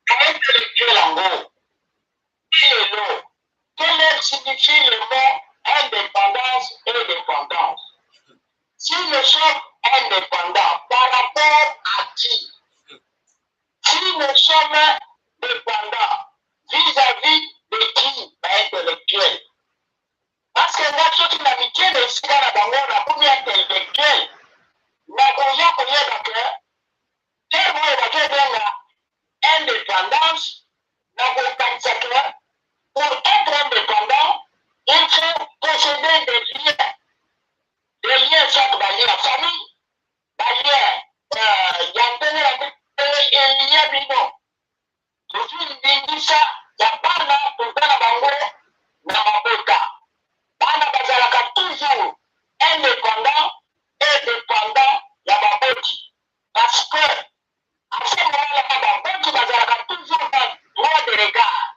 Speaker 3: Intellectuel en gros, qui est l'eau? Quel signifie le mot indépendance et dépendance? Si nous sommes indépendants, par rapport à qui? Si nous sommes dépendants, vis-à-vis de qui? Intellectuel. Parce que nous sommes l'amitié de Sida d'abord, la première intellectuelle. Na koya que terme la indépendance na kokansaka pour être indépendant il faut posséder des liens soit basés la famille basés yantene la liens bino toujours bindisa ya bana tokana bango na mabota bana bazalaka toujours indépendant et dépendant ya baboti parce que à ce moment-là baboti bazalaka toujours dans droit de regard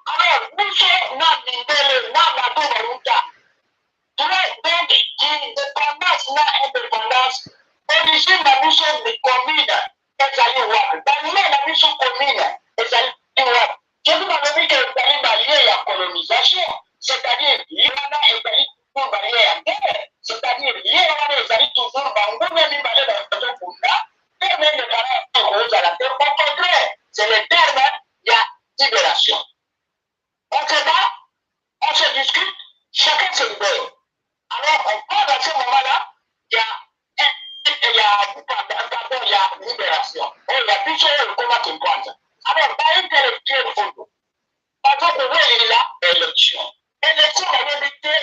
Speaker 3: alors biso na mindele na bato baruta donc indépendance na indépendance origine na biso ni commune ezali wapi balie na biso commune ezali wapi soki balobi ke ezali balie ya colonisation c'est-à-dire lingana ezali pour balie ya guerre c'est-à-dire lingana ezali toujours bangume mibale bazokunda terme de kozala te au contraire c'est le terme ya libération on se bat on se discute chacun se libère alors on parle à ce moment-là il y a libération il y a biso comment comprendre alors ba intellectuel fondo bazokowelela élection bayebite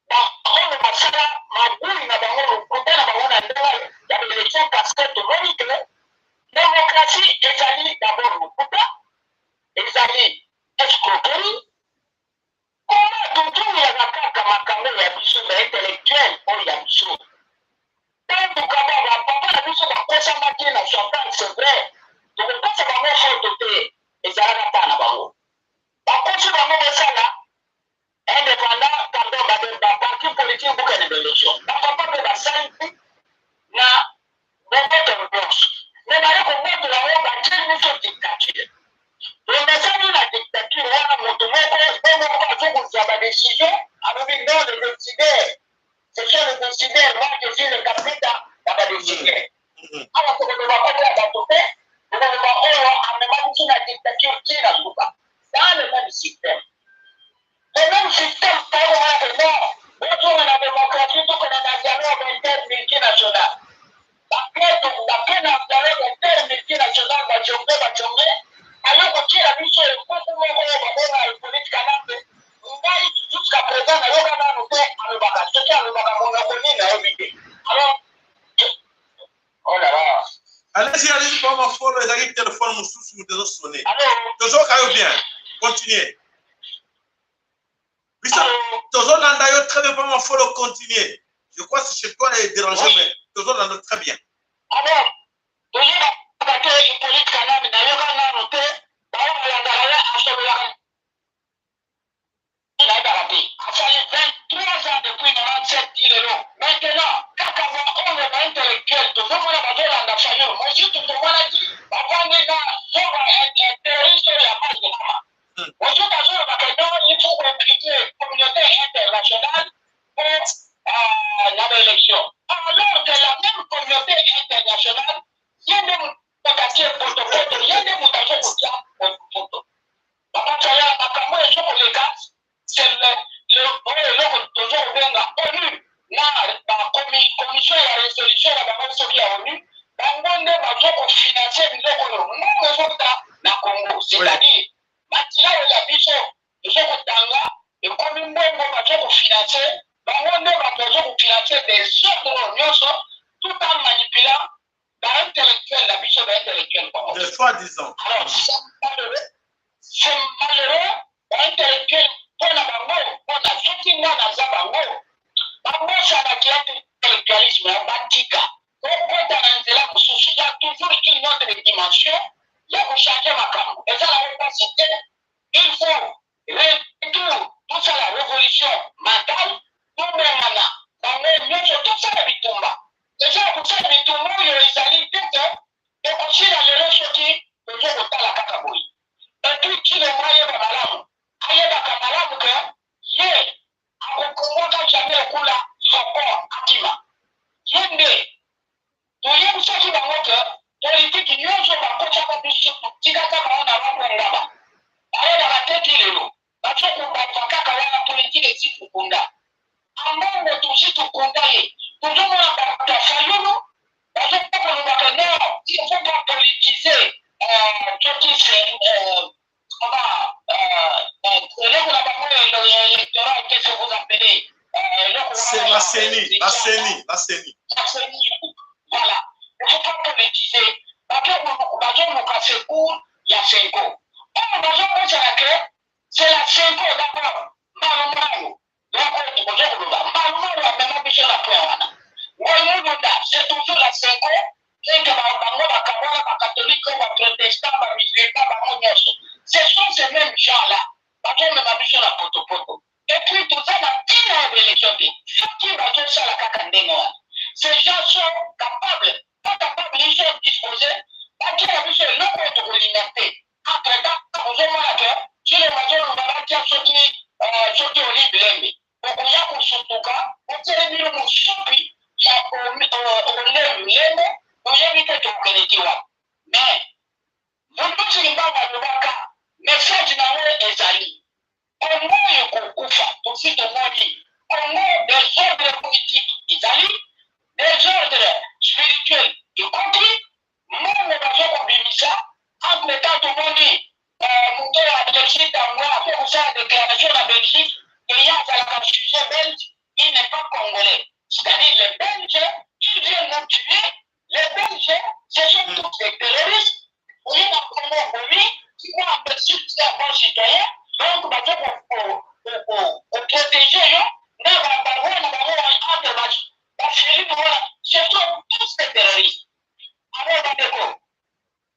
Speaker 3: baoyo basala mabuli na bango kote na bango na ndenge ya élection parce que tomoni ke démocratie ezali d'abord lokuta ezali escroquerie koma totumiyaka kaka makambo ya biso baintellectuel oyo ya biso tantukaka bapapa na biso bakosamaki na champagne c'est vrai tokokosa bango foto te ezalaka mpa na bango bakosi bango bosala indépendant pardon baparti politique bokende d'élection bapapa mpe basali na boboto nyonso me baye kobotola ngo batie biso dictature omesani na dictature wana moto moko azokozwa badécision alobi non le décideur ce sont les décideurs moi je suis le capitaine ya badécideur awa tokoloba kote ya bato te tokoloba oyo amema biso na dictature ntina suka dans le même système le même système taowana ke non otonga na démocratie tokona na dialogue intermultinational bakena dialogue intermultinational bajonge
Speaker 1: follow les téléphone sous de sonner.
Speaker 3: Toujours
Speaker 1: bien. Continuez. Toujours dans très bien pour follow continuer. Je crois que chez toi est dérangé, mais toujours dans très bien.
Speaker 3: Alors, toujours avec Hippolyte Kanam, d'ailleurs, on a noté, il a été a fallu 23 ans depuis 97 kilos. Maintenant, quand on est intellectuel, toujours on a besoin d'en faire. Moi, je te dis, avant de un terroriste sur la base de Nama. Moi, je te dis, il faut impliquer la communauté internationale pour l'élection. Alors que la même communauté internationale, il y a des mutations pour il y a des mutations pour tout. C'est le toujours bien la ONU, la commission de la résolution de la Sophie à ONU, on va financer le Congo. C'est-à-dire, maintenant, la mission, nous sommes dans là, et comme nous avons financer, on va financer des autres tout en manipulant l'intellectuel, la mission de l'intellectuel.
Speaker 1: De soi-disant.
Speaker 3: Alors, c'est malheureux, l'intellectuel. On a sorti moi dans un bango. Bango, ça n'a qu'un intellectualisme, un batika. On peut il y a toujours une autre dimension. Il y a pour changer ma cam. Et ça, la capacité, il faut tout ça, la révolution mentale, tout le monde. Tout ça, la bitumba. Et ça, pour ça, la bitumba, il y a les alliés, et aussi la relation qui, le jour où tu as la cacaboui. Et puis, qui le moyen de malade. Ayeba malamu ke ye akukumbuka jamii kula soko akima yende tuye msaki bangoke politiki nyonso bakocha kwa biso tika kama ona mambo ngaba ayeba bateki lelo bachoku bakaka wana politiki siku kunda amongo tusitu kunda ye tujumu na bakafayulu bachoku kwa bakana il faut pas politiser qu'est-ce que vous appelez
Speaker 1: c'est la CENI.
Speaker 3: Voilà. Il ne faut pas politiser. C'est la Senko d'abord. C'est toujours la Senko. Ce sont ces mêmes gens-là. Et puis tout ça, ces gens sont capables, pas capables, ils sont disposés, notre liberté. Entre-temps, vous avez si les majors ont sorti au libre, on y a pour son tout cas, on s'est mis au soupi, on j'ai mis que tu mais, vous ne pouvez pas avoir le message dans les amis. On moins Koufa, tout de suite on dit, on moins des ordres politiques d'Italie, des ordres spirituels y compris, moi, on va ça, entre temps, tout le monde dit, mon père Alexis Tangoua a fait sa déclaration à Belgique, il y a un sujet belge, il n'est pas congolais. C'est-à-dire, les Belges, ils viennent nous tuer, les Belges, ce sont tous des terroristes, vous êtes en Congo pour lui, qui vont en Belgique, c'est un bon citoyen, donc, pour protéger, ce sont tous des terroristes. Alors, Bandeko,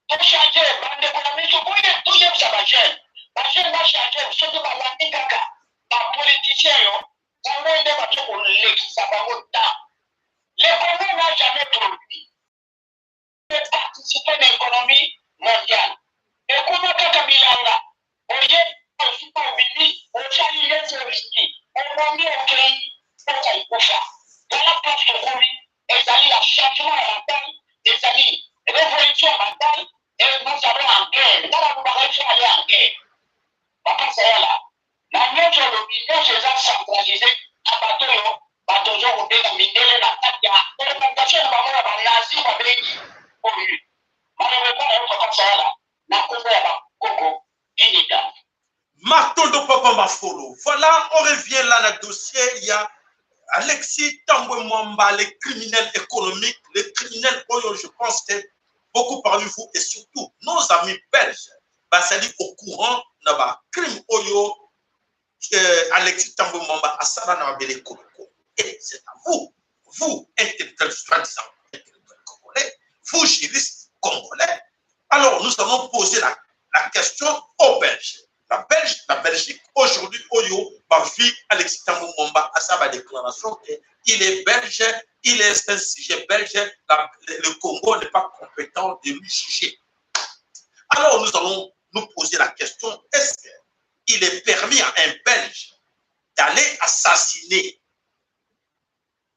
Speaker 3: pour changer, Bandeko, la mission, pour y tout le monde, ça va changer. La chaîne va changer, surtout par l'antikaka, par politicien, on va y avoir pour l'équipe, ça va autant. Le Congo n'a jamais produit. Il peut participer à l'économie mondiale. Et comment Kakamilanga, on y est, on suis pas obéi, on s'allie les risques, on va mis au pays, on va y faire. Dans la place de Kouri, ils allaient à changement mental, ils allaient révolution mentale, et nous allons en guerre. Nous allons aller en guerre. Papa, c'est là. La notre l'opinion, c'est ça centralisé à bateau, bateau, on est dans l'idée, la tête, l'orientation, on va voir la nazi, on va venir au mieux. Malheureusement, on va faire ça là. La Congo, la Congo, Inida.
Speaker 1: Matondo Papa Mafolo. Voilà, on revient là dans le dossier. Il y a Alexis Tangoua Mwamba, les criminels économiques, les criminels, je pense que beaucoup parmi vous et surtout nos amis belges, c'est-à-dire au courant de la crime Oyo, Alexis Tambo Mwamba, Asara Nabele Koloko. Et c'est à vous, vous, intellectuels, soi-disant intellectuels congolais, vous, juristes congolais, alors nous allons poser la question aux Belges. La Belgique, aujourd'hui, Oyo, vu Alexis Tambo Mwamba à sa déclaration qu'il est belge, il est un sujet belge, le Congo n'est pas compétent de lui juger. Alors nous allons nous poser la question, est-ce qu'il est permis à un Belge d'aller assassiner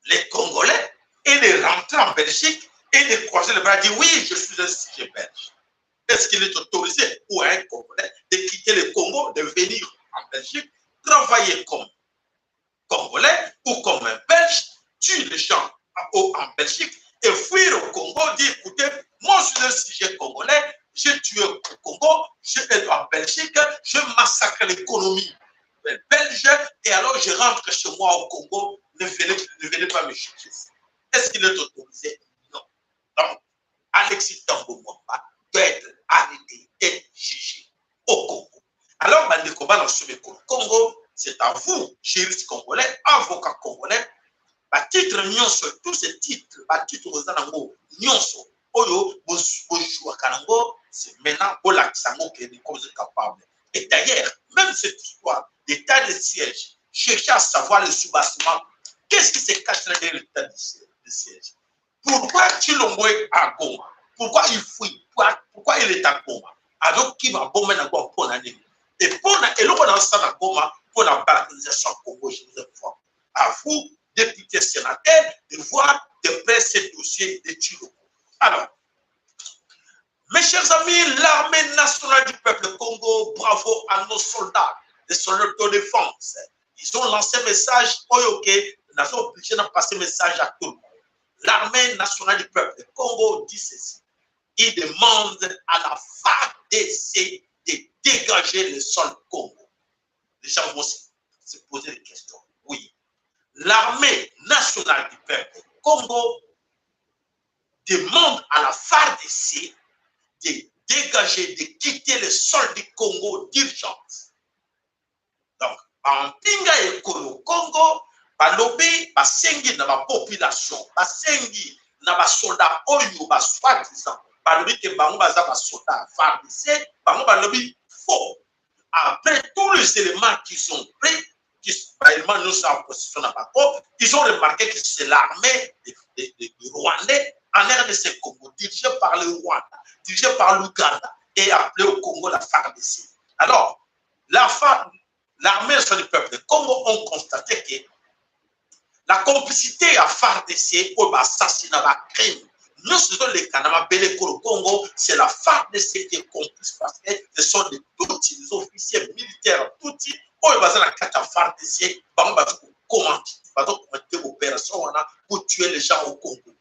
Speaker 1: les Congolais et de rentrer en Belgique et de croiser les bras et dire oui, je suis un sujet belge? Est-ce qu'il est autorisé pour un Congolais de quitter le Congo, de venir en Belgique, travailler comme Congolais ou comme un Belge, tuer les gens en Belgique et fuir au Congo, dire écoutez, moi je suis un sujet congolais, j'ai tué au Congo, je vais en Belgique, je massacre l'économie belge et alors je rentre chez moi au Congo, ne venez pas me chercher. Est-ce qu'il est autorisé? Non. Donc, Alexis Tambo Mwamba doit être arrêté et jugé au Congo. Alors, au Congo, c'est à vous, juristes congolais, avocats congolais, titre nyonso, tous ces titres, titre aux anango, nyonso, oyo, bojoua kanango, c'est maintenant, bolaksango, qui est comme capable. Et d'ailleurs, même cette histoire d'état de siège, chercher à savoir le soubassement, qu'est-ce qui se cache derrière l'état de siège? Pourquoi Chilombo est à Goma? Pourquoi il fuit? Pourquoi il est à Goma? Alors qu'il va bomber dans Goma pour l'année. Et l'on a ça dans Goma pour la balkanisation Congo, je vous informe. À vous, députés sénateurs, de voir de près ces dossiers de Chilombo. Alors, mes chers amis, l'armée nationale du peuple Congo, bravo à nos soldats, les soldats de défense. Ils ont lancé un message, ok, nous avons obligé de passer un message à tout le monde. L'armée nationale du peuple Congo dit ceci. Il demande à la FARDC de dégager le sol Congo. Les gens vont se poser des questions. Oui. L'armée nationale du peuple Congo demande à la FARDC de dégager, de quitter le sol du Congo d'urgence. Donc, en Pinga et Congo, balobi, basengi na ba population, basengi na ba soldats oyo ba soi-disant, balobi que bango baza ba soldats FARDC, bango balobi faux. Après tous les éléments qu'ils ont pris, qui réellement nous sommes en position à Bako, ils ont remarqué que c'est l'armée des Rwandais en RDC Congo, dirigée par le Rwanda, dirigée par l'Ouganda et appelée au Congo la FARDC. Alors, l'armée du peuple du Congo ont constaté que la complicité à FARDC pour l'assassinat, la crime, nous sommes les Kanama Beleko Congo, c'est la FARDC qui est complice parce que ce sont des petits officiers militaires, petits, où ils basent la carte à FARDC, comment opération pour tuer les gens au Congo.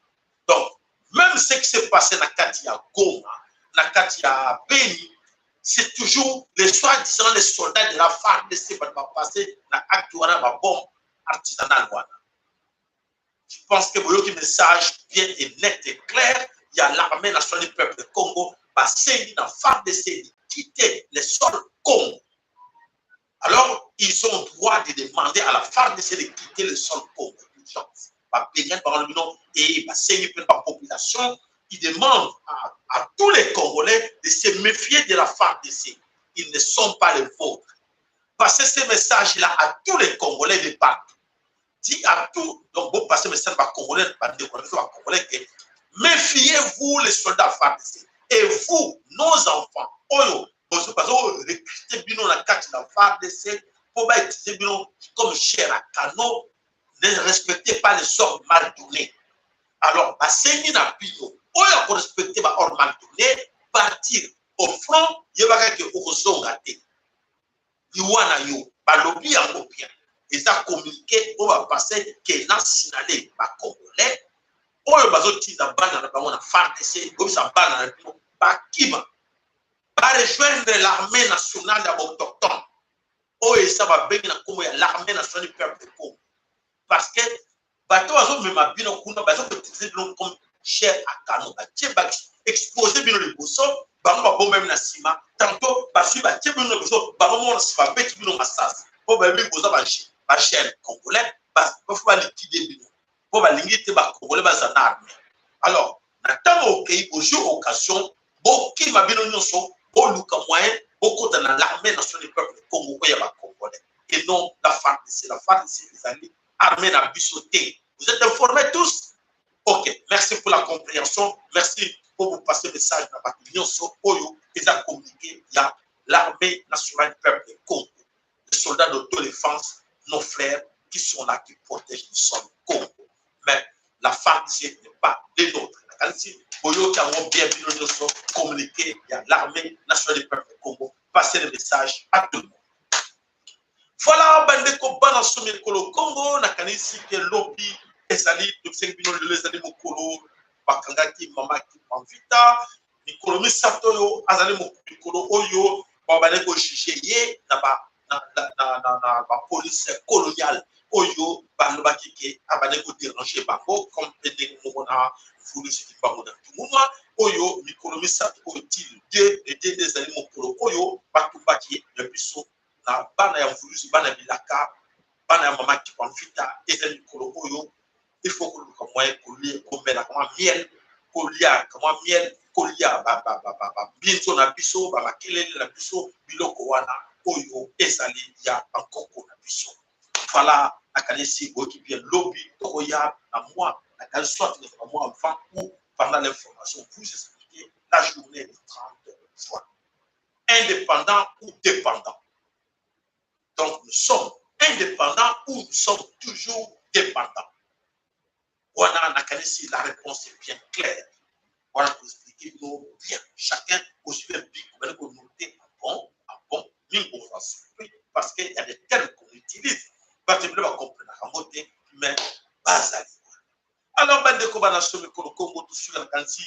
Speaker 1: Donc, même ce qui s'est passé dans Katia Goma, dans Katia Beni, c'est toujours les soi-disant les soldats de la FARDC qui vont passer dans l'actuelle bombe artisanale. Je pense que le message bien et net et clair, il y a l'armée nationale du peuple du Congo, c'est dans la FARDC de quitter les sols Congo. Alors, ils ont le droit de demander à la FARDC de quitter le sol Congo. Et la population, ils demandent à tous les Congolais de se méfier de la FARDC. Ils ne sont pas les vôtres. Passez ce message-là à tous les Congolais de partout. Dit à tout, donc vous passez le message à Congolais, que méfiez-vous les soldats FARDC. Et vous, nos enfants, vous recrutez bien la carte de la FARDC pour utiliser comme chair à canot. Ne respectez pas les ordres mal donnés. Alors, c'est une appio. Au lieu de respecter les ordres mal donnés, partir au front, il y a des choses qui sont balobi en bien. Ils ont communiqué, on va passer que dans signalé par Congolais. On va sortir dans la FARDC, comme ça, par Kima. Va rejoindre l'armée nationale autochtone. Et ça va bien comme l'armée nationale du peuple de Congo. Parce que bateau azo même bino kuna bateau utiliser comme cher à Kano. Tu vas exposer bien le bousson, bah bon même na ciment. Tantôt, bah si bah tu bien le bousson, bah on se va mettre bien au massage. Bon bah bien bousson bah cher congolais, bah faut pas liquider bien. Bon bah limiter bah congolais bah ça n'arme. Alors, natama au pays au jour occasion, bon qui m'a bien nyonso, bon luka moyen, beaucoup dans l'armée nationale du peuple Congo il y a pas congolais. Et non la FARDC, c'est la FARDC les alliés armée n'a bissoté. Vous êtes informés tous? Ok, merci pour la compréhension. Merci pour vous passer le message dans la nyonso oyo et à communiquer. Il y a l'armée nationale du peuple Congo, les soldats d'autodéfense, nos frères qui sont là, qui protègent le sol Congo. Mais la FARDC n'est pas les nôtres. Si vous avez bien communiqué, il y a l'armée nationale du peuple Congo. Passez le message à tout le monde. Voilà, bandeko bana somi kolo Congo, nakanisi ke lobby ezali tokiseki bino lelo ezali mokolo bakangaki mama ki Pamvita mikolo misato oyo azali mikolo oyo babandeki kojuge ye na bapolice coloniale oyo balobaki ke abandeki koderange bango comme ndenge moko na vulusi bango na tumuma oyo mikolo misato oyo tili de ezali mokolo oyo batumbaki ya biso na bana ya vulusi bana bilaka bana ya mama ki Pamvita ezali mikolo oyo il faut que nous moyen komela kama miel kolia kama miel kolia bientôt na biso ba makelele na biso biloko wana oyo ezali ya bankoko na biso. Voilà nakanisi boki bien lobby tokoya na moi nakanisi soit le mois avant ou pendant l'information vous expliquer la journée de 30 juin. Indépendant ou dépendant. Donc nous sommes indépendants ou nous sommes toujours dépendants. Voilà, la réponse est bien claire. Voilà, pour expliquer bien. Chacun aussi bien pour noter à bon, parce qu'il y a des termes qu'on utilise. Parce que vous allez comprendre, mais basal. Alors, bandeko banasome ko Congo tout sur la kansi,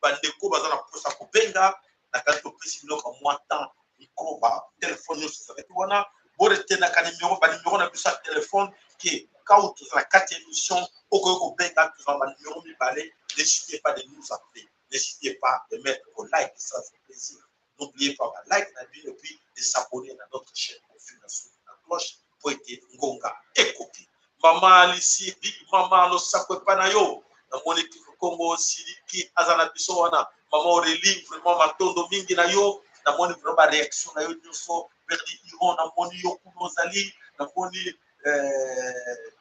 Speaker 1: bandeko bazana posa ko benga, na kanto président ko moi temps micro ba téléphone sur avec wana, borete na ka numéro na bisa téléphone qui quand vous la 4e émission au benga tu vas numéro mi parler, n'hésitez pas de nous appeler, n'hésitez pas de mettre vos likes, ça fait plaisir. N'oubliez pas de like la vidéo et puis de s'abonner à notre chaîne pour financer la cloche pour être ngonga écouter. Maman Alice, big maman no sakwe panayo na moni Congo siliki azana biso wana maman Aurélie vraiment matondo mingi na yo na moni vraiment réaction na yo nyonso perdi iron na moni yo kunozali na moni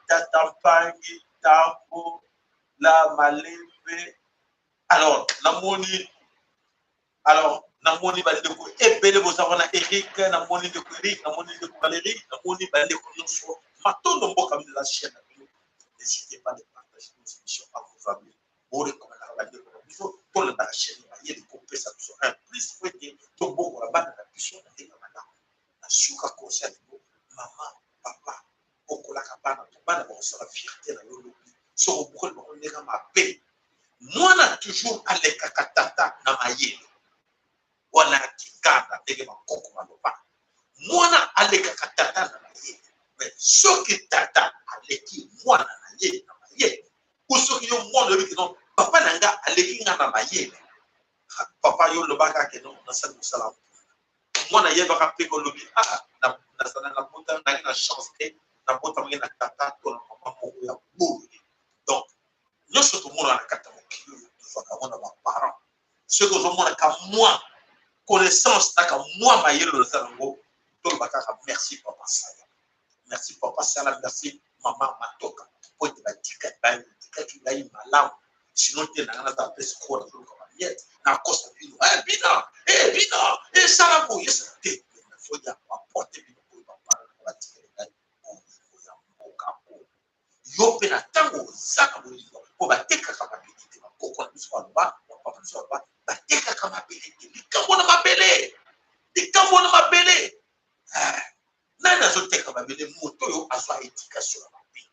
Speaker 1: tatampangi tambo la malembe alors na moni bandeko ebele bozana na Eric na moni de Eric na moni de Valérie na moni bandeko nyonso matondo mboka de la chaîne. N'hésitez pas à partager nos émissions à vos amis. Vous recommandez la bandeko pour la chaîne il y a des compensations un plus fouetté to boko la bande la puissance de la madame na suka conseil maman papa boko la kabana to bana ba so la fierté na yo lobi so boko ba on nega ma paix moi na toujours aleka katata na mayele wana kikanda ndege makoko maloba mwana aleka katata na mayele mais soki tata aleki mwana na ye na mayele ou soki yo mwana lobi non papa nanga aleki nga na mayele papa yo lobaka ke non na sa musala mwana ye baka pe ko lobi na sana na bota na chance te na bota mwe na tata to na mama moko ya bulu donc nyonso to mona na kata mokili to faka mona ba parents ce que je mona ka moi connaissance naka moi mayele lo zango to baka merci papa saya merci papa saya merci maman matoka pour te batika ba tu la malamu sinon tu n'as pas de score dans le cabinet na costa bino bina ça la yes te faut ya apporter bino pour papa la tika yo pe na tango zaka bolingo po bateka kama bilite bakoko na biso ba papa biso ba bateka kama bilite likambo na mabele nani azoteka mabele moto oyo azwa éducation na mabele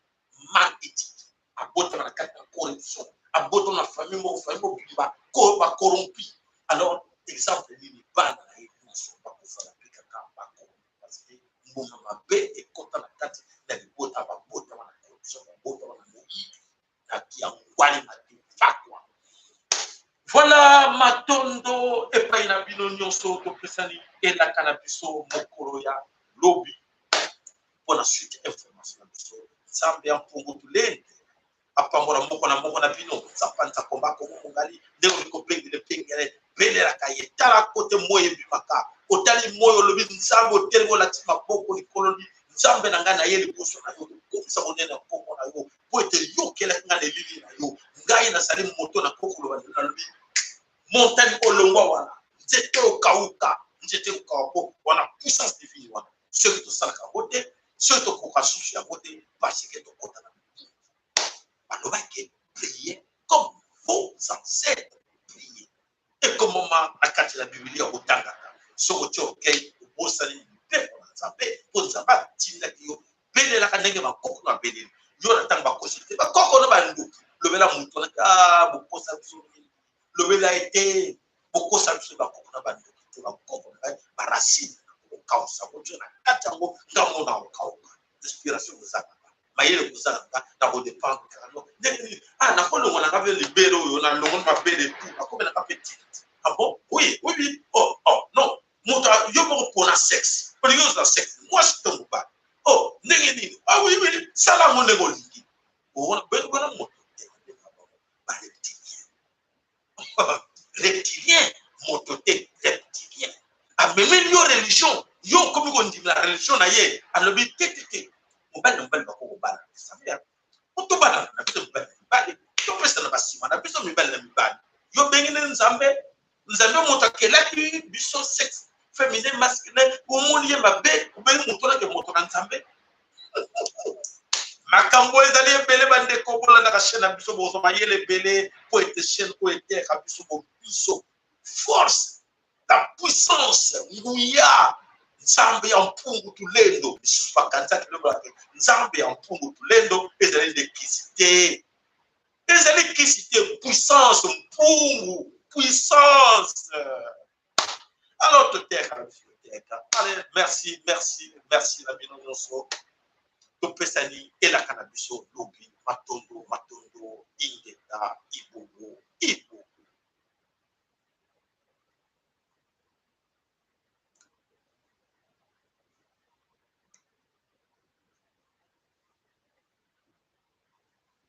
Speaker 1: mal éthique abota na kati na corruption abota na famille moko biba ko ba corrompu alors exemple ni bana na yeso ba ko fala pika kama ko parce que mbongo mabe e kota na kati na bota na corruption bota na moyi na kia kwani na fakwa bino nyonso topesani elaka na biso mokolo ya lobi mpona suite information na biso nzambe ya mpungu tulende apambola moko na bino nzampanza komba kongo mongali ndenge likopengele pengele belelaka ye tala kote moyo ebimaka otali moyo olobi nzambe otelemi olati maboko likololi nzambe na ngai na ye liboso na yo komisa monene nkombo na yo po ete yokelaki ngai na elili na yo ngai nazali moto na kokoloba nalobi montani olongwa wana nzete okauka nzete okawa po wana puissance divine wana soki tosalaka yango te soki tokoka susu yango te parce que tokota na balobaki prier comme vos ancêtres prier ekomoma na kati na bibilia otangaka soki otie okei obosani mpepo na nzambe mpo nzambe atindaki yo belelaka ndenge bakoko na beleli yo na ntango bakosi te bakoko na banduki lobela moto naka bokosa biso lobela ete bokosa biso bakoko na banduki te bakoko na ngai baracine okausa kotie na kati yango ngamona okauka inspiration kozaka mayele kozalaka na kodépendre kano ndenge nakolongo na ngabe libele oyo na longo na mabele tu akomelaka petit ah bon oui non moto yo moko mpona sexe olingi ozala sexe mwasi to mobali ndenge nini oui sala ngo ndenge olingi bona moto reptilien moto te reptilien amemeli yo religion yo komi kondimela religion na ye alobi te mobali na mobali bakokobala otobala na biso mibali na mibali topesa na basima na biso mibali na mibali yo bengene nzambe moto akelaki biso sexe féminin masculin omoni ye mabe obengi moto olaki moto na nzambe makambo ezali ebele bandeko bolandaka chaîne na biso bozwa mayele ebele po ete chaîne oyo eteka biso force la puissance nguya nzambe ya mpungu tulendo lisusu bakanzaki lobelaka nzambe ya mpungu tulendo ezali lekisite puissance mpungu puissance alors toteka na biso teka allez merci na bino nyonso topesani elaka na biso lobi matondo ingeta